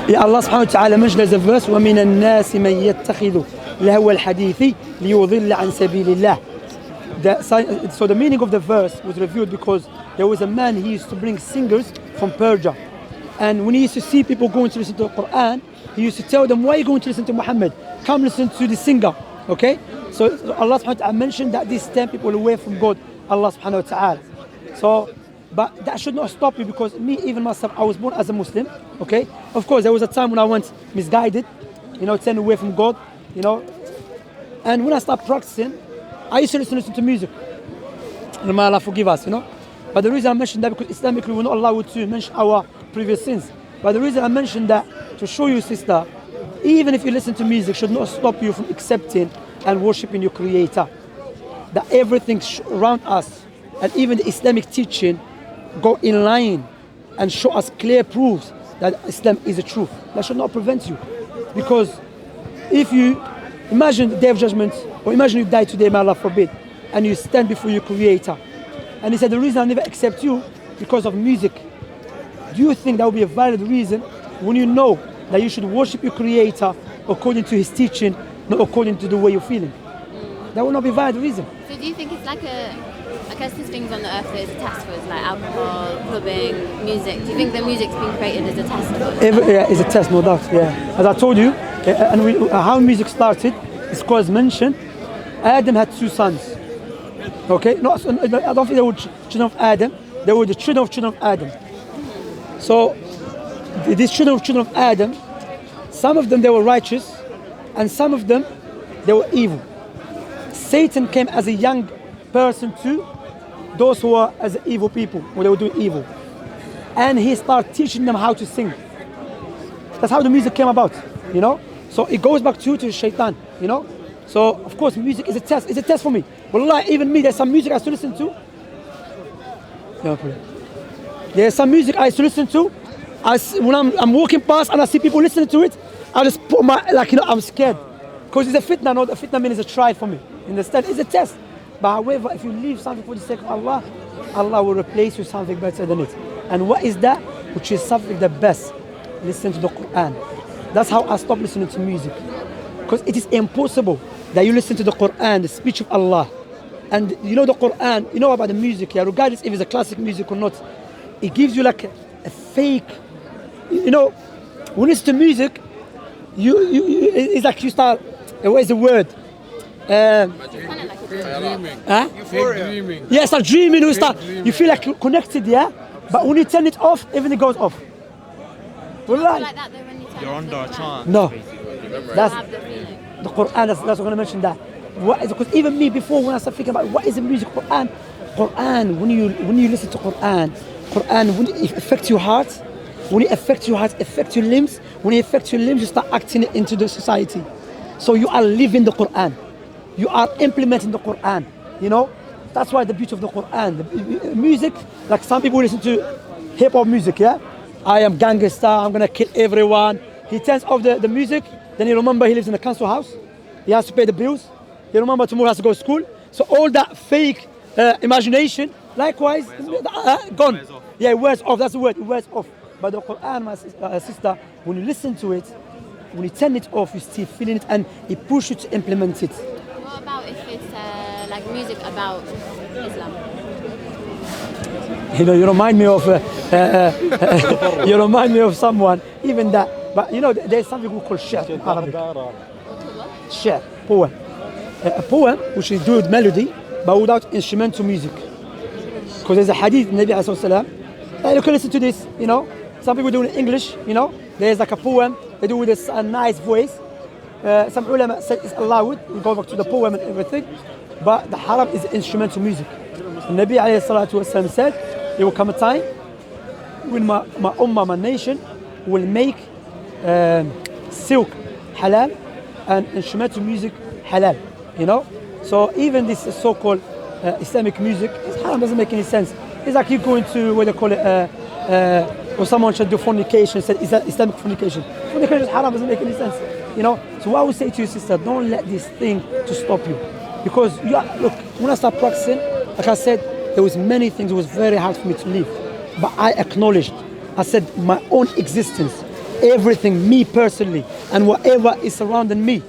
Yeah, Allah subhanahu wa ta'ala mentioned there's a verse وَمِنَ النَّاسِ مَنْ يَتَّخِذُ لَهْوَ الْحَدِيثِ لِيُضِلَّ عَنْ سَبِيلِ اللَّهِ. So the meaning of the verse was revealed because there was a man, he used to bring singers from Persia, and when he used to see people going to listen to the Quran, he used to tell them, why are you going to listen to Muhammad? Come listen to the singer. Okay? So Allah subhanahu wa ta'ala mentioned that this 10 people away from God, Allah subhanahu wa ta'ala. So, but that should not stop you, because me, even myself, I was born as a Muslim. Okay? Of course, there was a time when I went misguided, turned away from God, and when I started practicing, I used to listen to music. And may Allah forgive us, But the reason I mentioned that, because Islamically we're not allowed to mention our previous sins. But the reason I mentioned that, to show you, sister, even if you listen to music, should not stop you from accepting and worshipping your Creator. That everything around us, and even the Islamic teaching, go in line and show us clear proofs that Islam is the truth. That should not prevent you. Because if you imagine the day of judgment, or imagine you die today, may Allah forbid, and you stand before your Creator, and He said, the reason I never accept you because of music. Do you think that would be a valid reason when you know that you should worship your Creator according to His teaching, not according to the way you're feeling? That would not be a valid reason. So do you think it's like I guess there's things on the earth that is a test for us, like alcohol, clubbing, music. Do you think the music's been created as a test for us? Yeah, it's a test, no doubt, yeah. As I told you, how music started, it's because mentioned, Adam had 2 sons. Okay? No, I don't think they were children of Adam, they were the children of Adam. So, these children of Adam, some of them they were righteous, and some of them they were evil. Satan came as a young person to those who were as evil people, when they were doing evil. And he started teaching them how to sing. That's how the music came about, So it goes back to shaitan, So of course music is a test. It's a test for me. Wallah, even me, there's some music I used to listen to. No problem. There's some music I used to listen to. When I'm walking past and I see people listening to it, I just put I'm scared. Because it's a fitna, a fitna means it's a trial for me. Understand? It's a test. But however, if you leave something for the sake of Allah, Allah will replace you with something better than it. And what is that? Which is something the best. Listen to the Quran. That's how I stopped listening to music. Because it is impossible that you listen to the Quran, the speech of Allah. And the Quran, about the music, regardless if it's a classic music or not, it gives you like a fake, when you listen to music, it's like you start, what is the word? Dreaming. Huh? Dreaming. Yeah, start dreaming, you feel like you're connected, yeah? But when you turn it off, everything goes off. Like that though, when you turn You're under a trance. No. That's have the feeling. the Quran, that's what I'm going to mention that. Because even me, before, when I started thinking about what is the music, Quran, when you listen to Quran, when it affects your heart, it affects your limbs. When it affects your limbs, you start acting it into the society. So you are living the Quran. You are implementing the Quran. That's why the beauty of the Quran. The music, like some people listen to hip-hop music, yeah? I am gangster, I'm gonna kill everyone. He turns off the music, then he remember he lives in a council house. He has to pay the bills. He remember tomorrow has to go to school. So all that fake imagination, likewise, gone. Yeah, it wears off, that's the word, it wears off. But the Quran, my sister, when you listen to it, when you turn it off, you still feeling it, and it pushes you to implement it. What about if it's like music about Islam? You remind me of someone, even that. But there's something we call shi'r in Arabic. Shi'r, poem. A poem which is good melody, but without instrumental music. Because there's a hadith, Nabi Sallallahu Alaihi Wasallam. You can listen to this, Some people do it in English, There's like a poem, they do with a nice voice. Some ulama said it's allowed, we go back to the poem and everything. But the haram is instrumental music. The Nabi ﷺ said, there will come a time when my ummah, my nation, will make silk halal and instrumental music halal, So even this so-called Islamic music, haram doesn't make any sense. It's like you going to, what they call it, or someone should do fornication, said is that Islamic fornication. Fornication is haram, doesn't make any sense. So what I would say to you, sister, don't let this thing to stop you. Because look, when I started practicing, like I said, there was many things, it was very hard for me to live. But I acknowledged, I said my own existence everything, me personally, and whatever is surrounding me,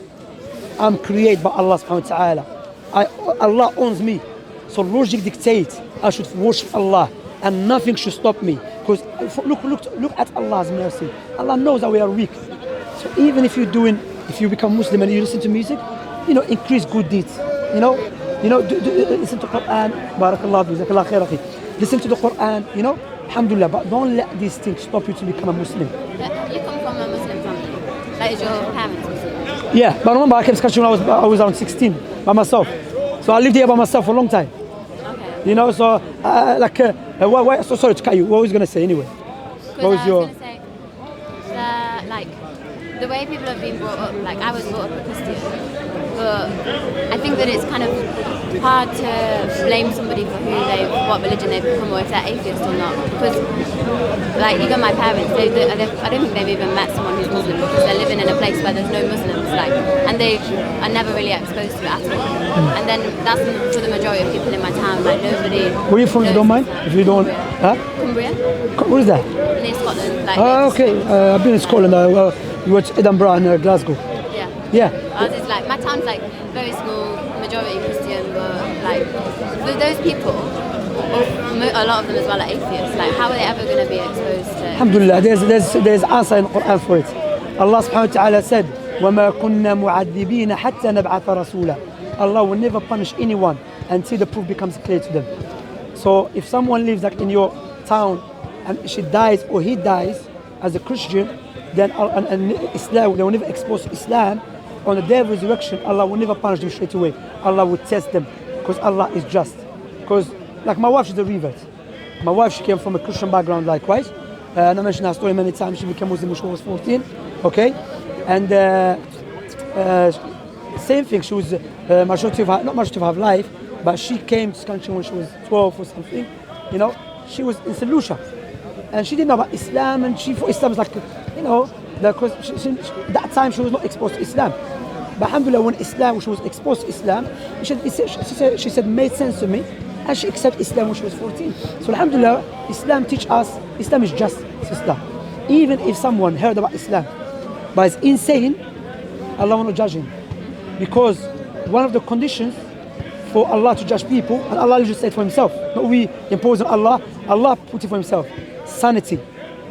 I'm created by Allah subhanahu wa ta'ala. Allah owns me. So logic dictates I should worship Allah and nothing should stop me. Because look at Allah's mercy. Allah knows that we are weak. So even if you become Muslim and you listen to music, increase good deeds. Listen to Quran, barakallah, jazakallah khair akhi. Listen to the Quran, alhamdulillah, but don't let these things stop you to become a Muslim. You come from a Muslim family. That is your parents Muslim. Yeah, but I remember I came to country when I was around 16 by myself. So I lived here by myself for a long time. Okay. So sorry to cut you. What was you gonna say anyway? What was your? I was going to say, like, the way people have been brought up. Like, I was brought up a Christian, but I think that it's kind of hard to blame somebody for what religion they've become, or if they're atheist or not. Because, like, even my parents, I don't think they've even met someone who's Muslim because they're living in a place where there's no Muslims, and they are never really exposed to it at all. And then that's for the majority of people in my town. Like, nobody. Where are you from? If you don't mind, if you don't. Cumbria. What is that? Near Scotland. Like, Okay. I've been in Scotland. You went to Edinburgh and Glasgow. Yeah. Yeah. Ours is like, my town's like very small, majority Christian, but like for those people, a lot of them as well are atheists. Like, how are they ever going to be exposed to? Alhamdulillah, there's answer in the Quran for it. Allah subhanahu wa ta'ala said, وَمَا كُنَّا مُعَذِّبِينَ حَتَّى نَبْعَثَ رَسُولًا. Allah will never punish anyone until the proof becomes clear to them. So if someone lives like in your town and she dies or he dies as a Christian, then Islam, they will never expose Islam. On the day of resurrection, Allah will never punish them straight away. Allah will test them because Allah is just. Because like my wife, she's a revert. My wife, she came from a Christian background likewise. And I mentioned her story many times. She became Muslim when she was 14. Okay? And same thing, she was not majority of her life, but she came to this country when she was 12 or something. She was in St. Lucia. And she didn't know about Islam, and she thought Islam was like, because that time she was not exposed to Islam. But alhamdulillah, when she was exposed to Islam, she said made sense to me, and she accepted Islam when she was 14. So alhamdulillah, Islam teach us, Islam is just, sister. Even if someone heard about Islam, but is insane, Allah will not judge him. Because one of the conditions for Allah to judge people, and Allah just said for himself, not we impose on Allah, Allah put it for himself, sanity.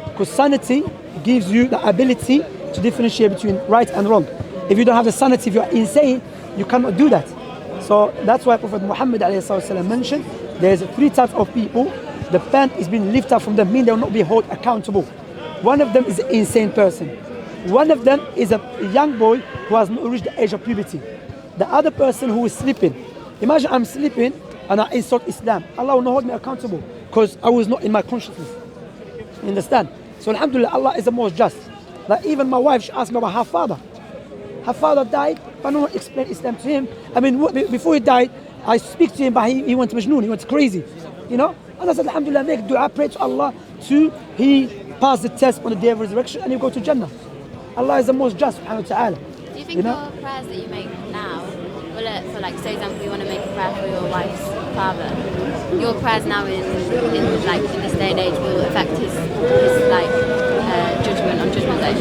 Because sanity gives you the ability to differentiate between right and wrong. If you don't have the sanity, if you are insane, you cannot do that. So that's why Prophet Muhammad ﷺ mentioned there's 3 types of people. The pen is being lifted up from them, meaning they will not be held accountable. One of them is an insane person. One of them is a young boy who has not reached the age of puberty. The other person who is sleeping. Imagine I'm sleeping and I insult Islam. Allah will not hold me accountable because I was not in my consciousness. You understand? So alhamdulillah, Allah is the most just. Like even my wife, she asked me about her father. Her father died, but no one explained Islam to him. I mean, before he died, I speak to him, but he went majnoon, he went crazy. And I said, alhamdulillah, make dua, pray to Allah he pass the test on the day of resurrection and you go to Jannah. Allah is the most just, subhanahu wa ta'ala. Do you think your prayers that you make now, for like, say example, you want to make a prayer for your wife's father, your prayers now in this day and age will affect his judgment on Judgment Day?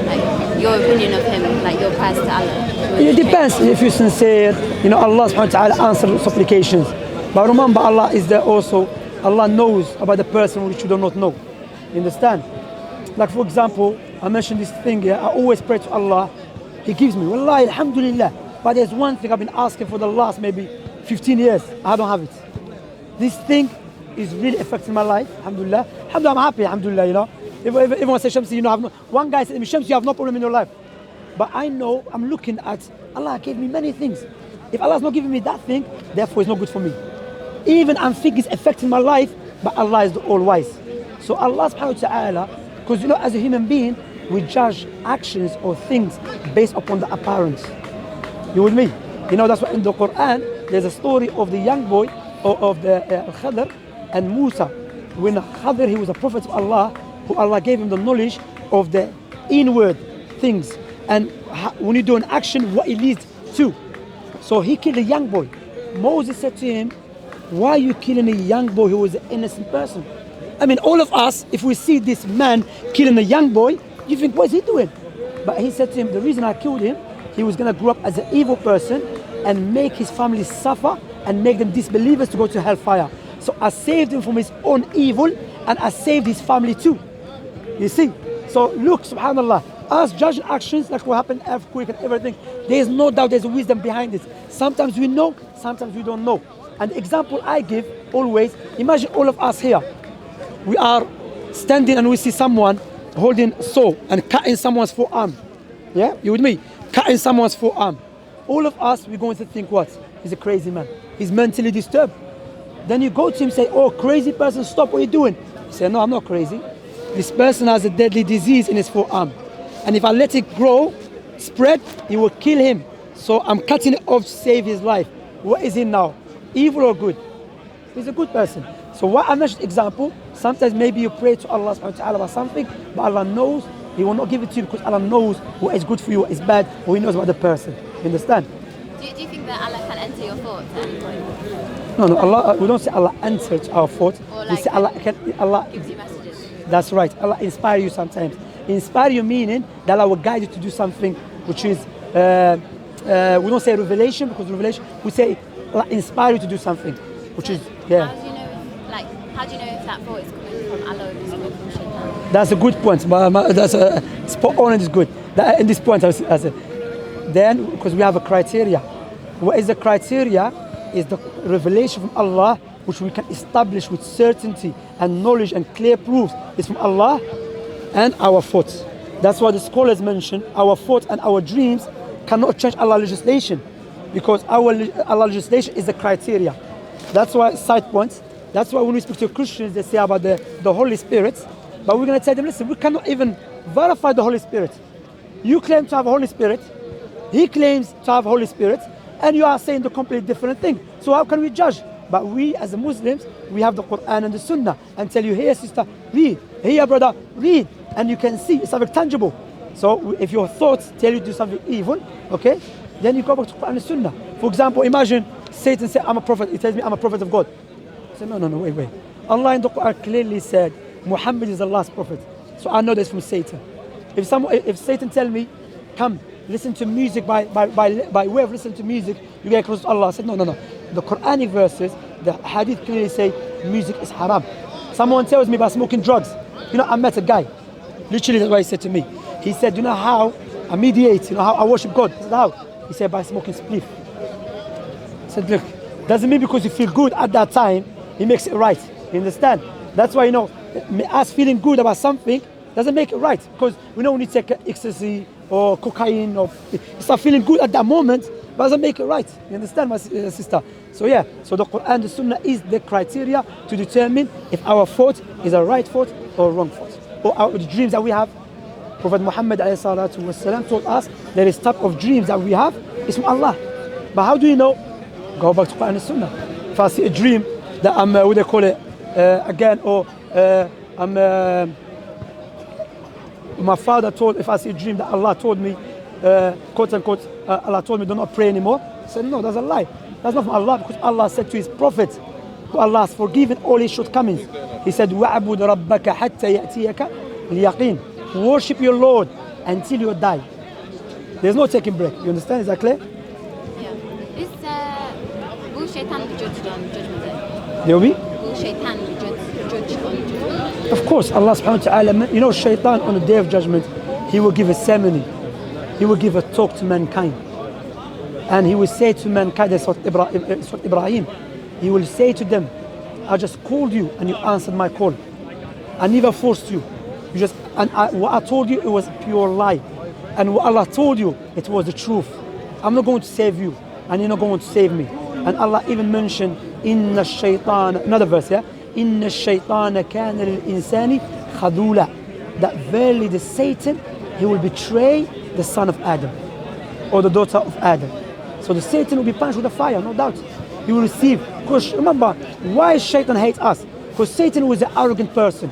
Like your opinion of him, like your prayers to Allah? It depends if you're sincere. Allah subhanahu wa ta'ala answers supplications. But remember, Allah is there also. Allah knows about the person which you do not know. You understand? Like for example, I mentioned this thing here. I always pray to Allah. He gives me. Wallahi, alhamdulillah. But there's one thing I've been asking for the last maybe 15 years. I don't have it. This thing is really affecting my life. Alhamdulillah. Alhamdulillah, I'm happy. Alhamdulillah, If everyone says, Shamsi, one guy said to me, Shamsi, you have no problem in your life. But I know I'm looking at Allah gave me many things. If Allah's not giving me that thing, therefore it's not good for me. Even I'm thinking it's affecting my life, but Allah is the all-wise. So Allah subhanahu wa ta'ala, because as a human being, we judge actions or things based upon the appearance. You with me? That's why in the Quran, there's a story of the young boy, of the Khadr and Musa. When Khadr, he was a prophet of Allah, who Allah gave him the knowledge of the inward things. And when you do an action, what it leads to. So he killed a young boy. Moses said to him, why are you killing a young boy who was an innocent person? I mean, all of us, if we see this man killing a young boy, You think, what is he doing? But he said to him, the reason I killed him, he was going to grow up as an evil person and make his family suffer and make them disbelievers to go to hellfire. So I saved him from his own evil and I saved his family too. You see? So look, subhanAllah, us judging actions like what happened, earthquake and everything, there is no doubt there's wisdom behind it. Sometimes we know, sometimes we don't know. And the example I give always, imagine all of us here. We are standing and we see someone holding a saw and cutting someone's forearm. Yeah, you with me? Cutting someone's forearm. All of us, we're going to think what? He's a crazy man. He's mentally disturbed. Then you go to him and say, oh, crazy person, stop, what are you doing? He say, no, I'm not crazy. This person has a deadly disease in his forearm. And if I let it grow, spread, it will kill him. So I'm cutting it off to save his life. What is he now? Evil or good? He's a good person. So what I mentioned example, sometimes maybe you pray to Allah subhanahu wa ta'ala about something, but Allah knows He will not give it to you because Allah knows what is good for you, what is bad, or He knows about the person. You understand? Do you think that Allah can enter your thoughts at any point? No, Allah, we don't say Allah answers our thoughts. Or We like say Allah gives you messages? That's right. Allah inspire you sometimes. Inspire you meaning that Allah will guide you to do something which is, we don't say revelation because revelation, we say Allah inspire you to do something, which is, yeah. How do you know if that thought is coming from Allah or is coming from Shaitan? That's a good point. That's a spot on and it's good. In this point, I said, then because we have a criteria. What is the criteria? Is the revelation from Allah, which we can establish with certainty and knowledge and clear proofs is from Allah, and our thoughts. That's why the scholars mention our thoughts and our dreams cannot change Allah's legislation, because our legislation is the criteria. That's why, side points, that's why when we speak to Christians, they say about the Holy Spirit, but we're going to tell them, listen, we cannot even verify the Holy Spirit. You claim to have a Holy Spirit, he claims to have Holy Spirit, and you are saying the completely different thing. So how can we judge? But we as Muslims, we have the Quran and the Sunnah and tell you, here sister, read, here brother, read, and you can see it's something tangible. So if your thoughts tell you to do something evil, okay, then you go back to Quran and Sunnah. For example, imagine Satan said, I'm a prophet, he tells me I'm a prophet of God. I say, no, wait. Allah in the Quran clearly said, Muhammad is the last prophet. So I know this from Satan. If Satan tell me, come, listen to music by way of listening to music, you get close to Allah. I said, no. The Quranic verses, the hadith clearly say music is haram. Someone tells me about smoking drugs. You know, I met a guy. Literally, that's what he said to me. He said, you know how I mediate, you know how I worship God? I said, how? He said, by smoking spliff. I said, look, doesn't mean because you feel good at that time, it makes it right. You understand? That's why, you know, us feeling good about something doesn't make it right. Because we know when you take ecstasy or cocaine, or you start feeling good at that moment, but doesn't make it right. You understand, my sister? So yeah, so the Quran, the Sunnah is the criteria to determine if our thought is a right thought or a wrong thought. Or the dreams that we have. Prophet Muhammad ﷺ told us there is type of dreams that we have is from Allah. But how do you know? Go back to Quran and Sunnah. If I see a dream that I'm, what they call it, again, or I'm, my father told, if I see a dream that Allah told me, quote unquote, Allah told me do not pray anymore. I said, no, that's a lie. That's not from Allah, because Allah said to His Prophet, who Allah has forgiven all his shortcomings. He said, وَعْبُدْ رَبَّكَ حَتَّى يَأْتِيَكَ الْيَقِينَ. Worship your Lord until you die. There's no taking break. You understand? Is that clear? Yeah. Will Shaitan be judged on Judgment Day? You know me? Will Shaitan be judged on Judgment Day? Of course, Allah subhanahu wa ta'ala, you know, Shaitan on the day of judgment, he will give a ceremony. He will give a talk to mankind. And he will say to mankind, that's what Ibrahim, he will say to them, I just called you and you answered my call. I never forced you. What I told you, it was pure lie. And what Allah told you, it was the truth. I'm not going to save you, and you're not going to save me. And Allah even mentioned, Inna shaytan, another verse, yeah? Inna shaytana kana lil insani khadula. That verily the Satan, he will betray the son of Adam, or the daughter of Adam. So the Satan will be punished with the fire, no doubt. He will receive. Because remember, why Shaitan hates us? Because Satan was an arrogant person.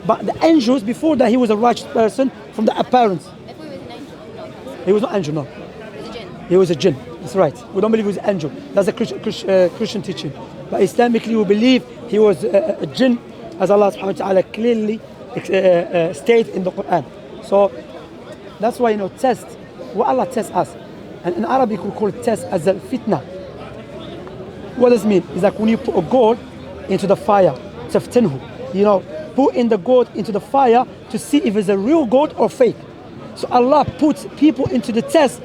But the angels, before that, he was a righteous person from the appearance. If we was an angel, not a person. He was not an angel, no. He was a jinn. He was a jinn. That's right. We don't believe he was an angel. That's a Christian teaching. But Islamically, we believe he was a jinn, as Allah subhanahu wa ta'ala clearly stated in the Quran. So that's why, test, what Allah tests us. And in Arabic we call test as al fitna. What does it mean? It's like when you put a gold into the fire, taftinhu. Put in the gold into the fire to see if it's a real gold or fake. So Allah puts people into the test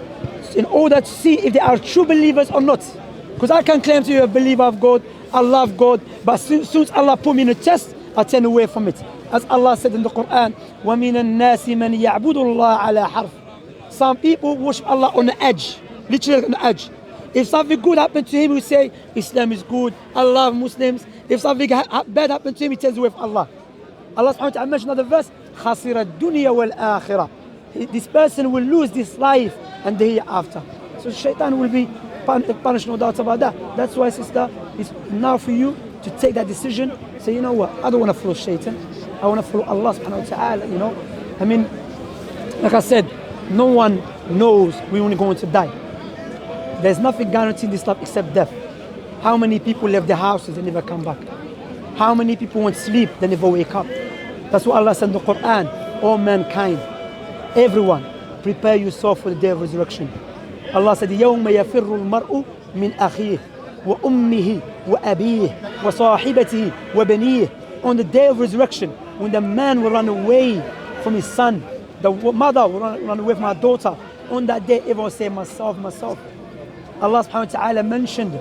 in order to see if they are true believers or not. Because I can claim to you a believer of God, I love God, but soon as Allah put me in a test, I turn away from it. As Allah said in the Quran, وَمِنَ النَّاسِ مَنْ يَعْبُدُ اللَّهَ عَلَى حَرْفٍ. Some people worship Allah on the edge, literally on the edge. If something good happened to him, he will say, Islam is good, I love Muslims. If something bad happened to him, he turns away from Allah. Allah subhanahu wa ta'ala mentioned another verse, خَاسِرَ الدُّنْيَا وَالْآخِرَةِ. This person will lose this life and the hereafter. So shaitan will be punished, no doubt about that. That's why, sister, it's now for you to take that decision. Say, you know what, I don't want to follow shaitan. I want to follow Allah subhanahu wa ta'ala, I mean, like I said, no one knows when we're going to die. There's nothing guaranteed in this life except death. How many people left their houses and never come back? How many people won't sleep, they never wake up? That's what Allah said in the Quran, all mankind, everyone, prepare yourself for the day of resurrection. Allah said, يَوْمَ يَفِرُّ الْمَرْءُ مِنْ أَخِيهِ وَأُمِّهِ وَأَبِيهِ وَصَاحِبَتِهِ وَبَنِيهِ. On the day of resurrection, when the man will run away from his son, the mother will run away from her daughter, on that day everyone will say, myself, myself. Allah subhanahu wa ta'ala mentioned,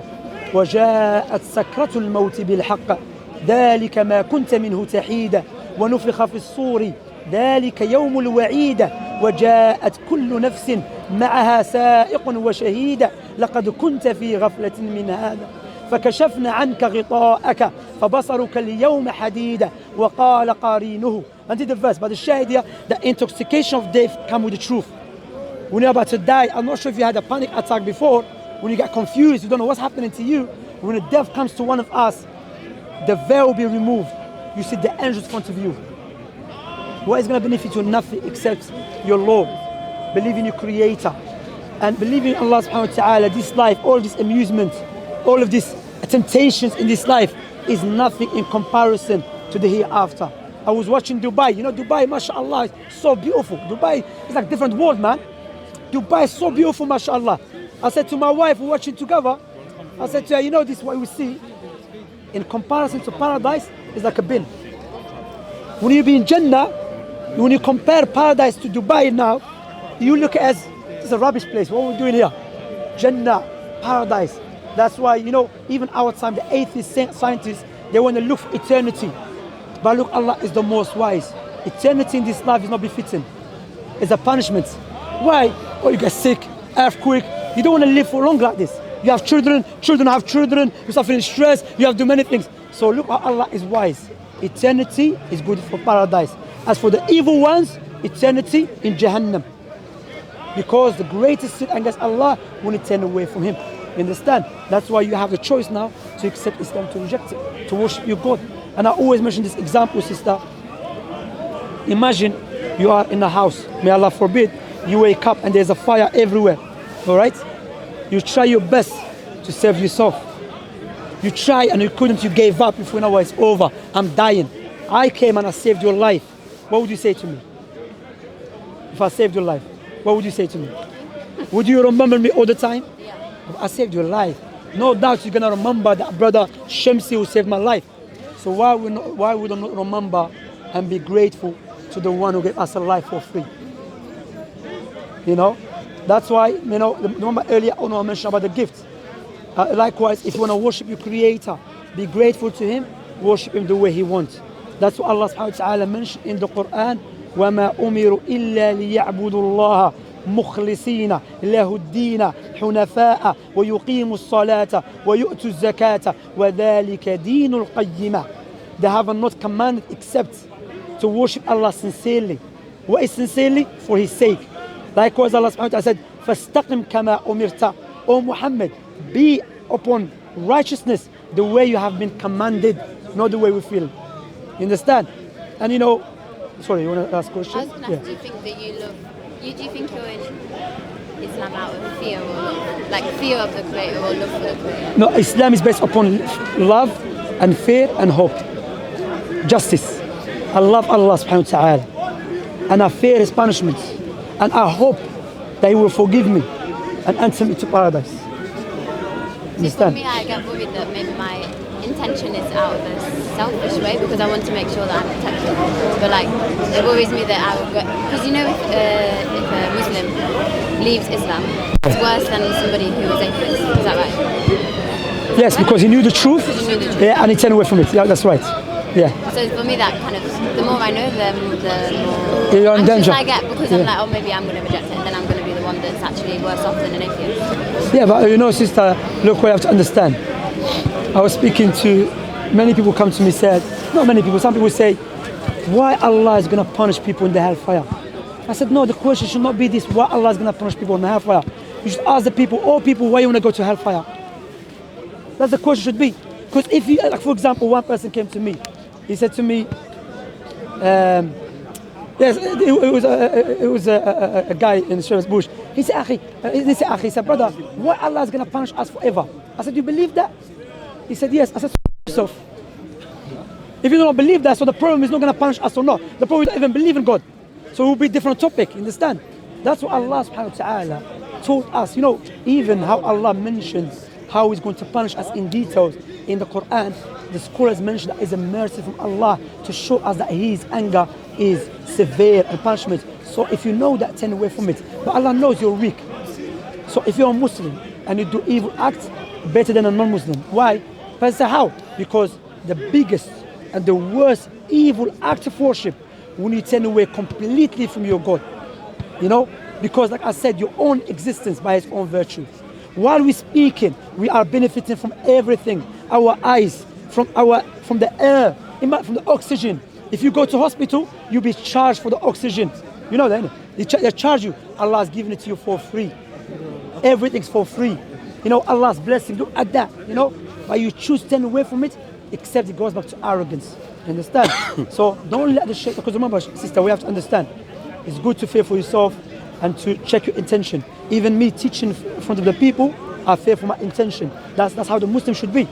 وَجَاءَتْ سَكْرَةُ الْمَوْتِ بِالْحَقِّ ذَلِكَ مَا كُنْتَ مِنْهُ تَحِيدًا وَنُفِخَ فِي الصُّورِ ذلك يوم الوعيد وجاءت كل نفس معها سائق وشهيد لقد كنت في غفلة من هذا فكشفنا عنك غطاءك فبصرك اليوم حديد وقال قارينه. Until the verse, but the shahid here, the intoxication of death comes with the truth. When you're about to die, I'm not sure if you had a panic attack before, when you get confused, you don't know what's happening to you. When the death comes to one of us, the veil will be removed. You see the angels in front of you. What is going to benefit you? Nothing except your Lord. Believe in your Creator. And believe in Allah subhanahu wa ta'ala. This life, all this amusement, all of these temptations in this life is nothing in comparison to the hereafter. I was watching Dubai. Dubai, mashallah, is so beautiful. Dubai is like a different world, man. Dubai is so beautiful, mashallah. I said to my wife, we're watching together. I said to her, this is what we see. In comparison to paradise, it's like a bin. When you be in Jannah, when you compare paradise to Dubai now, you look at it as it's a rubbish place. What are we doing here? Jannah, paradise. That's why, even our time, the atheist scientists, they want to look for eternity. But look, Allah is the most wise. Eternity in this life is not befitting. It's a punishment. Why? Oh, you get sick, earthquake. You don't want to live for long like this. You have children have children, you're suffering stress, you have to do many things. So look how Allah is wise. Eternity is good for paradise. As for the evil ones, eternity in Jahannam. Because the greatest sin against Allah when you turn away from Him. You understand? That's why you have the choice now to accept Islam, to reject it, to worship your God. And I always mention this example, sister. Imagine you are in a house, may Allah forbid, you wake up and there's a fire everywhere. Alright? You try your best to save yourself. You try and you couldn't, you gave up. If it's over, I'm dying. I came and I saved your life. What would you say to me? If I saved your life, what would you say to me? Would you remember me all the time? Yeah. I saved your life. No doubt you're gonna remember that brother Shamsi who saved my life. So why would I not remember and be grateful to the one who gave us a life for free? That's why, remember earlier on I mentioned about the gifts. Likewise, if you want to worship your Creator, be grateful to Him, worship Him the way He wants. That's what Allah subhanahu wa ta'ala mentioned in the Quran. وَمَا أُمِرُوا إِلَّا لِيَعْبُدُوا اللَّهَ مُخْلِصِينَ لَهُ الدِّينَ حُنَفَاءَ وَيُقِيمُوا الصَّلَاةَ وَيُؤْتُوا الزَّكَاةَ وَذَلِكَ دِينُ الْقَيِّمَةِ. They have not commanded except to worship Allah sincerely. What is sincerely? For His sake. Likewise, Allah subhanahu wa ta'ala said, فَاسْتَقِمْ كَمَا أُمِرْتَ. O Muhammad, be upon righteousness the way you have been commanded, not the way we feel. You understand? And sorry, you want to ask a question? I was going to ask, do you think that do you think you're in Islam out of fear or love? Like fear of the Creator or love for the Creator? No, Islam is based upon love and fear and hope. Justice. I love Allah subhanahu wa ta'ala. and I fear his punishments. And I hope that he will forgive me and enter me to paradise. See, for me, I get worried that maybe my intention is out of a selfish way because I want to make sure that I'm protected. But like, it worries me that I will go, because you know, if a Muslim leaves Islam, it's worse than somebody who is atheist. Is that right? Yes, because he knew the truth, yeah, and he turned away from it. Yeah, that's right. Yeah. So for me, that kind of, the more I know them, the more You're in anxious danger. I get because I'm like, oh, maybe I'm going to reject it, and then I'm going to be the one that's actually worse off than an atheist. Yeah, but you know, sister, look, what you have to understand. I was speaking to many people. Come to me, said, not many people. Some people say, why Allah is going to punish people in the hellfire? I said, no, the question should not be this. Why Allah is going to punish people in the hellfire? You should ask the people, all people, why you want to go to hellfire? That's the question should be. Because if you, like for example, one person came to me. He said to me, yes, it was a guy in Shepherd's Bush. He said, Akhi, he said, brother, why Allah is going to punish us forever? I said, you believe that? He said, yes. I said, yourself. If you don't believe that, so the problem is not going to punish us or not. The problem is don't even believe in God. So it will be a different topic, understand? That's what Allah subhanahu wa ta'ala taught us. You know, even how Allah mentions how He's going to punish us in details in the Quran. The scholars mention that is a mercy from Allah to show us that His anger is severe and punishment. So if you know that, turn away from it. But Allah knows you're weak. So if you're a Muslim and you do evil acts, better than a non-Muslim. Why? But say how? Because the biggest and the worst evil act of worship when you turn away completely from your God. You know? Because like I said, your own existence by His own virtue. While we're speaking, we are benefiting from everything. Our eyes, from the air, from the oxygen. If you go to hospital, you'll be charged for the oxygen. You know that, innit? They charge you. Allah has given it to you for free. Everything's for free. You know, Allah's blessing. Look at that. You know, but you choose to turn away from it, except it goes back to arrogance. You understand? So don't let the shaitan. Because remember, sister, we have to understand. It's good to fear for yourself and to check your intention. Even me teaching in front of the people, I fear for my intention. That's how the Muslim should be.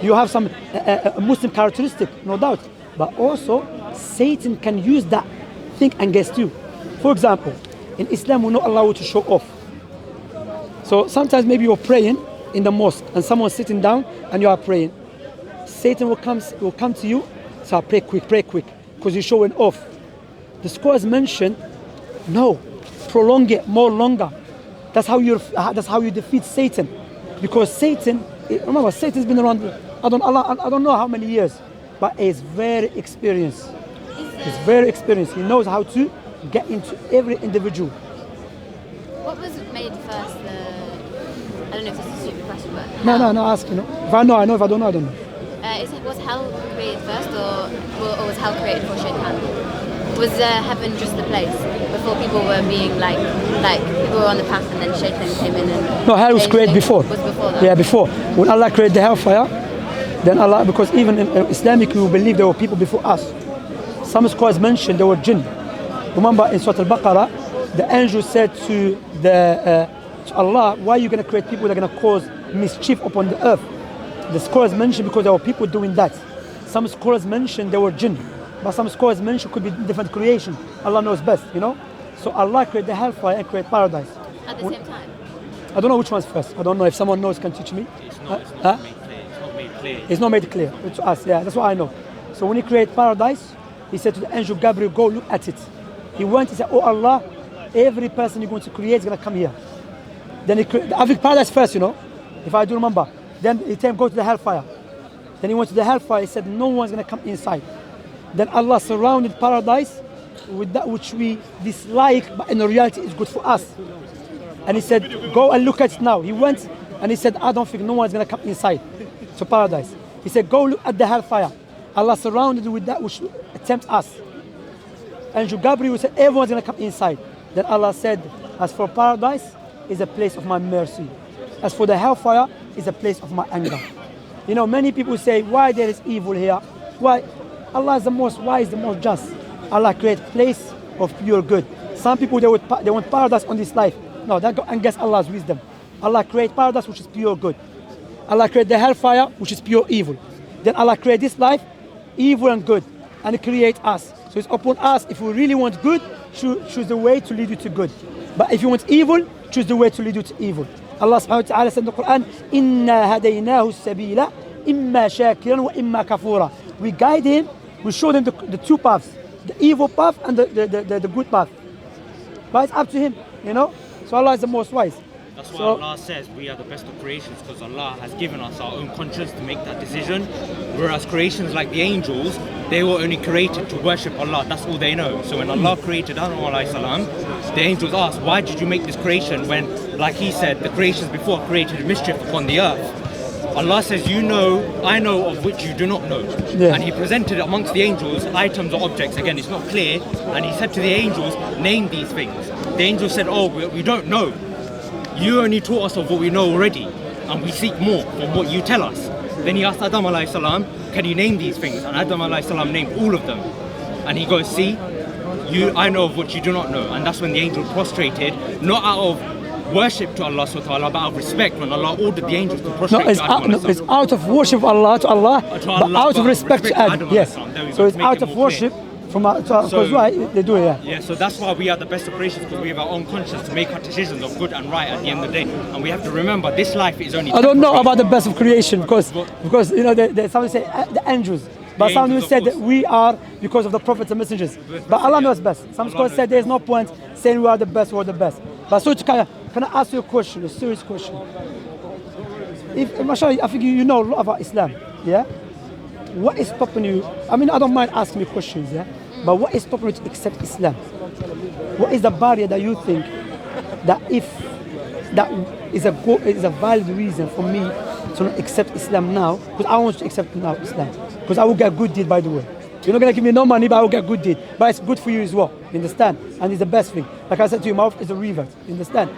You have some a Muslim characteristic, no doubt. But also, Satan can use that thing against you. For example, in Islam, we not allow you to show off. So sometimes maybe you're praying in the mosque and someone's sitting down and you are praying. Satan will come to you, so pray quick, because you're showing off. The scholars mention, no, prolong it more longer. That's how you defeat Satan. Because Satan, remember, Satan's been around, I don't know how many years, but he's very experienced. He's very experienced. He knows how to get into every individual. What was made first? I don't know if this is a stupid question, but No, ask, you know. If I know, I know. If I don't know, I don't know. Was hell created first, or was hell created for Shaitan? Was heaven just the place before people were being like people were on the path and then Shaitan came in and... No, hell was created before. Was before that? Yeah, before. When Allah created the hellfire, then Allah, because even in Islamic we believe there were people before us. Some scholars mentioned there were jinn. Remember in Surah Al-Baqarah, the angel said to to Allah, why are you going to create people that are going to cause mischief upon the earth? The scholars mentioned because there were people doing that. Some scholars mentioned there were jinn. But some scholars mention could be different creation. Allah knows best, you know. So Allah created the hellfire and created paradise. At the same time? I don't know which one's first. I don't know if someone knows can teach me. It's not made clear. It's not made clear to us. Yeah, that's what I know. So when He created paradise, He said to the angel Gabriel, go look at it. He went. He said, oh Allah, every person you're going to create is going to come here. Then He created paradise first, you know. If I do remember. Then He told him go to the hellfire. Then He went to the hellfire. He said no one's going to come inside. Then Allah surrounded paradise with that which we dislike, but in reality is good for us. And He said, go and look at it now. He went and He said, I don't think no one's going to come inside to paradise. He said, go look at the hellfire. Allah surrounded with that which tempts us. And Gabriel said, everyone's going to come inside. Then Allah said, as for paradise, is a place of my mercy. As for the hellfire, is a place of my anger. You know, many people say, why there is evil here? Why? Allah is the most wise, the most just. Allah created place of pure good. Some people, they want paradise on this life. No, that goes against Allah's wisdom. Allah created paradise, which is pure good. Allah created the hellfire, which is pure evil. Then Allah created this life, evil and good. And He created us. So it's upon us, if we really want good, choose the way to lead you to good. But if you want evil, choose the way to lead you to evil. Allah subhanahu wa ta'ala said in the Quran, إِنَّا هَدَيْنَاهُ السَّبِيلَ إِمَّا شَاكِرًا وَإِمَّا كَفُورًا. We guide him, we show him the two paths, the evil path and the good path. But it's up to him, you know. So Allah is the most wise. That's why Allah says we are the best of creations, because Allah has given us our own conscience to make that decision. Whereas creations like the angels, they were only created to worship Allah. That's all they know. So when Allah created Adam alayhi salam, the angels asked, why did you make this creation when, like he said, the creations before created mischief upon the earth? Allah says, you know, I know of which you do not know. Yeah. And he presented amongst the angels items or objects. Again, it's not clear. And he said to the angels, name these things. The angels said, oh, we don't know. You only taught us of what we know already, and we seek more from what you tell us. Then he asked Adam alayhi salam, can you name these things? And Adam alayhi salam named all of them. And he goes, see, I know of what you do not know. And that's when the angel prostrated, not out of worship to Allah subhanahu wa ta'ala, but out of respect, when Allah ordered the angels to prostrate to Adam alayhi salam. It's out of worship Allah, but out of respect to Adam. Yes. So it's out of worship. Because why they do it, yeah. Yeah, so that's why we are the best of creations, because we have our own conscience to make our decisions of good and right at the end of the day. And we have to remember, this life is only. I don't know about the best of creation because you know some say the angels, but some will say that we are because of the prophets and messengers. But Allah knows best. Some scholars say there is no point saying we are the best or the best. But so can I ask you a question, a serious question? If mashallah, I think you know a lot about Islam, yeah. What is stopping you? I mean, I don't mind asking you questions, yeah? But what is stopping you to accept Islam? What is the barrier that you think that if that is a valid reason for me to not accept Islam now? Because I want to accept now Islam. Because I will get a good deed, by the way. You're not going to give me no money, but I will get a good deed. But it's good for you as well, you understand? And it's the best thing. Like I said to you, mouth is a river, you understand?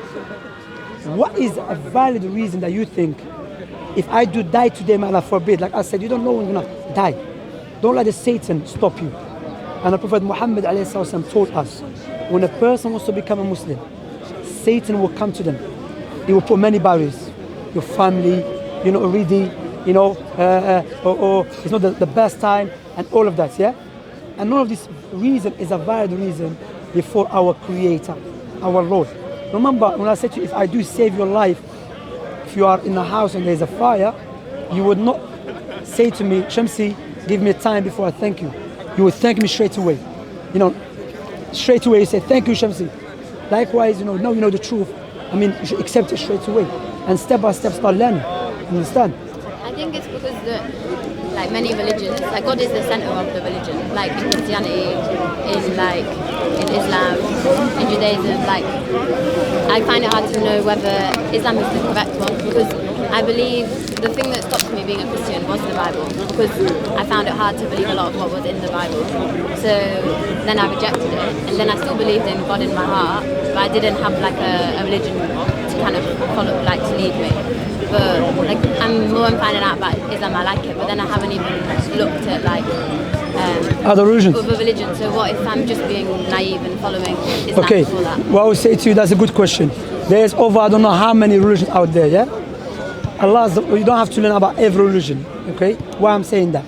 What is a valid reason that you think if I do die today, may Allah forbid, like I said, you don't know when you're gonna die. Don't let the Satan stop you. And the Prophet Muhammad ﷺ told us, when a person wants to become a Muslim, Satan will come to them. He will put many barriers. Your family, you know, already, you know, or it's not the best time, and all of that, yeah? And none of this reason is a valid reason before our Creator, our Lord. Remember, when I said to you, if I do save your life, if you are in a house and there's a fire, you would not say to me, Shamsi, give me time before I thank you. You would thank me straight away. You know, straight away you say, thank you, Shamsi. Likewise, you know, now you know the truth. I mean, you should accept it straight away. And step by step start learning. Understand? I think it's because like many religions, like God is the center of the religion. Like in Christianity, in Islam, in Judaism, like I find it hard to know whether Islam is the correct one, because I believe the thing that stopped me being a Christian was the Bible, because I found it hard to believe a lot of what was in the Bible. So then I rejected it, and then I still believed in God in my heart, but I didn't have like a religion to kind of follow, like to lead me. But like I'm finding out about Islam, I like it, but then I haven't even looked at like other religions. So what if I'm just being naive and following Islam for that? Well, I would say to you, that's a good question. There's over I don't know how many religions out there, yeah? You don't have to learn about every religion, okay? Why I'm saying that?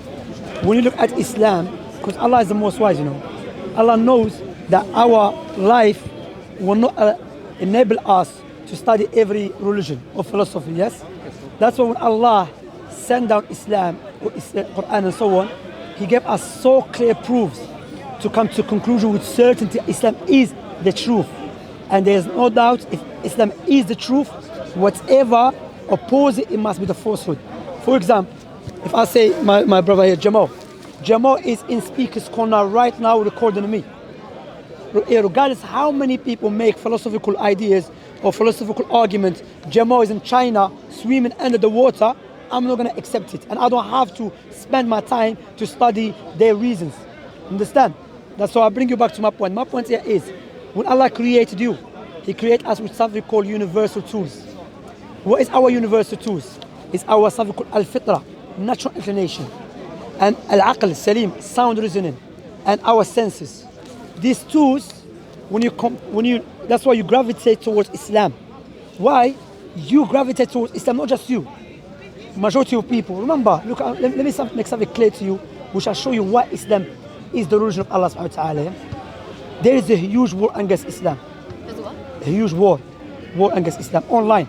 When you look at Islam, because Allah is the most wise, you know, Allah knows that our life will not enable us to study every religion or philosophy, yes? That's why when Allah sent down Islam, or Quran and so on, He gave us so clear proofs to come to conclusion with certainty Islam is the truth. And there is no doubt if Islam is the truth, whatever oppose it must be the falsehood. For example, if I say my brother here, Jamal is in speaker's corner right now recording me. Regardless how many people make philosophical ideas or philosophical arguments, Jamal is in China swimming under the water, I'm not going to accept it. And I don't have to spend my time to study their reasons. Understand? That's why I bring you back to my point. My point here is, when Allah created you, He created us with something called universal tools. What is our universal tools? It's our something called al-fitra, natural inclination, and al-aql, salim, sound reasoning, and our senses. These tools, that's why you gravitate towards Islam. Why? You gravitate towards Islam, not just you. Majority of people. Remember, look, let me make something clear to you, which will show you why Islam is the religion of Allah subhanahu wa ta'ala. There is a huge war against Islam. There's what? A huge war against Islam online.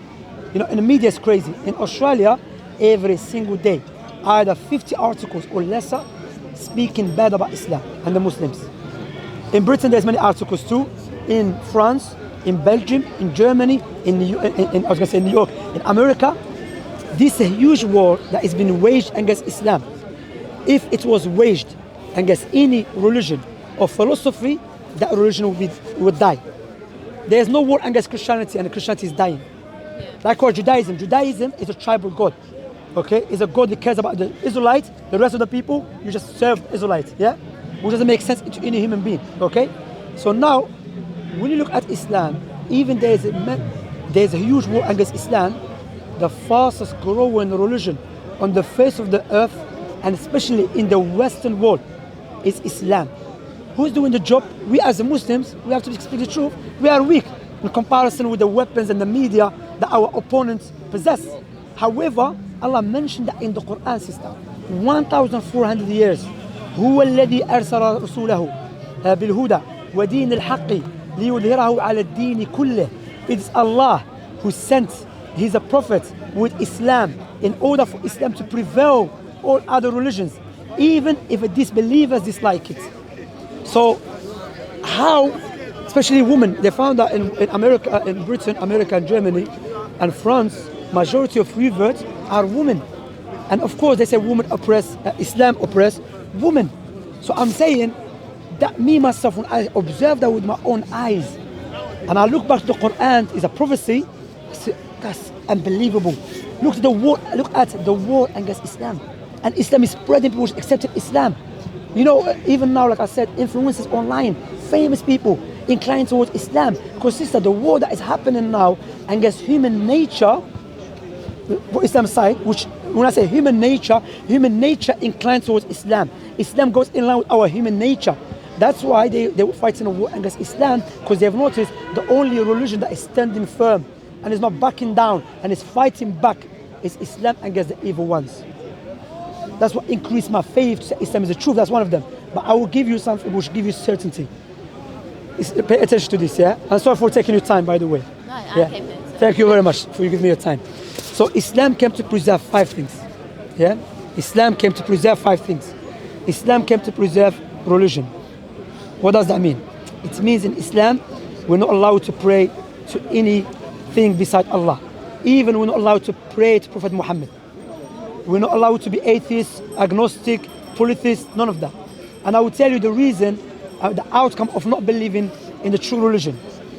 You know, and the media is crazy. In Australia, every single day, either 50 articles or lesser speaking bad about Islam and the Muslims. In Britain, there's many articles too. In France, in Belgium, in Germany, in New York, in America. This is a huge war that has been waged against Islam. If it was waged against any religion or philosophy, that religion would die. There is no war against Christianity, and Christianity is dying. Likewise, Judaism. Judaism is a tribal god. Okay, it's a god that cares about the Israelites. The rest of the people, you just serve Israelites. Yeah, which doesn't make sense to any human being. Okay, so now when you look at Islam, even there's a huge war against Islam. The fastest growing religion on the face of the earth, and especially in the Western world, is Islam. Who's doing the job? We as Muslims, we have to speak the truth. We are weak in comparison with the weapons and the media that our opponents possess. However, Allah mentioned that in the Quran, sister. 1,400 years. هو الذي أرسل رسوله بالهدى ودين الحق ليظهره على الدين كله. It is Allah who sent He's a prophet with Islam in order for Islam to prevail all other religions, even if the disbelievers dislike it. So how, especially women, they found that in America, in Britain, America and Germany and France, majority of reverts are women. And of course they say women oppress, Islam oppress women. So I'm saying that me myself, when I observe that with my own eyes, and I look back to the Quran, is a prophecy, that's unbelievable. Look at the war against Islam. And Islam is spreading, people accepted Islam. You know, even now, like I said, influencers online, famous people inclined towards Islam. Because sister, the war that is happening now against human nature, for Islam's side, which when I say human nature inclines towards Islam. Islam goes in line with our human nature. That's why they were fighting a war against Islam, because they have noticed the only religion that is standing firm and is not backing down and is fighting back is Islam against the evil ones. That's what increased my faith to say Islam is the truth. That's one of them. But I will give you something which will give you certainty. Pay attention to this, yeah? I'm sorry for taking your time, by the way. No, I Yeah. came here. So. Thank you very much for giving me your time. So Islam came to preserve 5 things. Yeah? Islam came to preserve 5 things. Islam came to preserve religion. What does that mean? It means in Islam, we're not allowed to pray to anything beside Allah. Even we're not allowed to pray to Prophet Muhammad. We're not allowed to be atheist, agnostic, polytheist, none of that. And I will tell you the reason, the outcome of not believing in the true religion.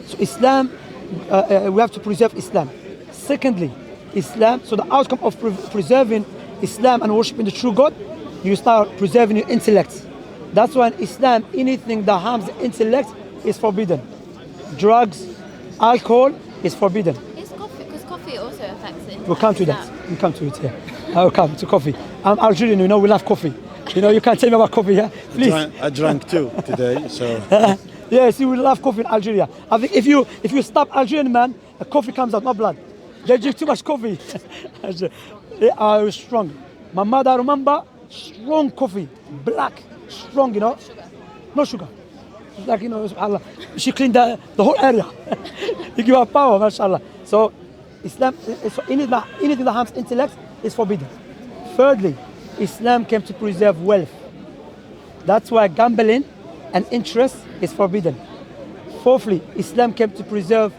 So Islam, we have to preserve Islam. Secondly, Islam, so the outcome of preserving Islam and worshiping the true God, you start preserving your intellect. That's why in Islam, anything that harms the intellect is forbidden. Drugs, alcohol is forbidden. It's coffee, because coffee also affects it. We'll come to that. We'll come to it here. I'll come to coffee. I'm Algerian, you know, we love coffee. You know, you can't tell me about coffee, yeah? Please. I drank too today, so. Yeah, see, we love coffee in Algeria. I think if you stop Algerian man, a coffee comes out, not blood. They drink too much coffee. They are strong. My mother, I remember, strong coffee, black, strong, you know. No sugar. Like, you know, subhanAllah. She cleaned the whole area. You give her power, mashallah. So, Islam, so anything that harms intellect is forbidden. Thirdly, Islam came to preserve wealth. That's why gambling and interest is forbidden. Fourthly, Islam came to preserve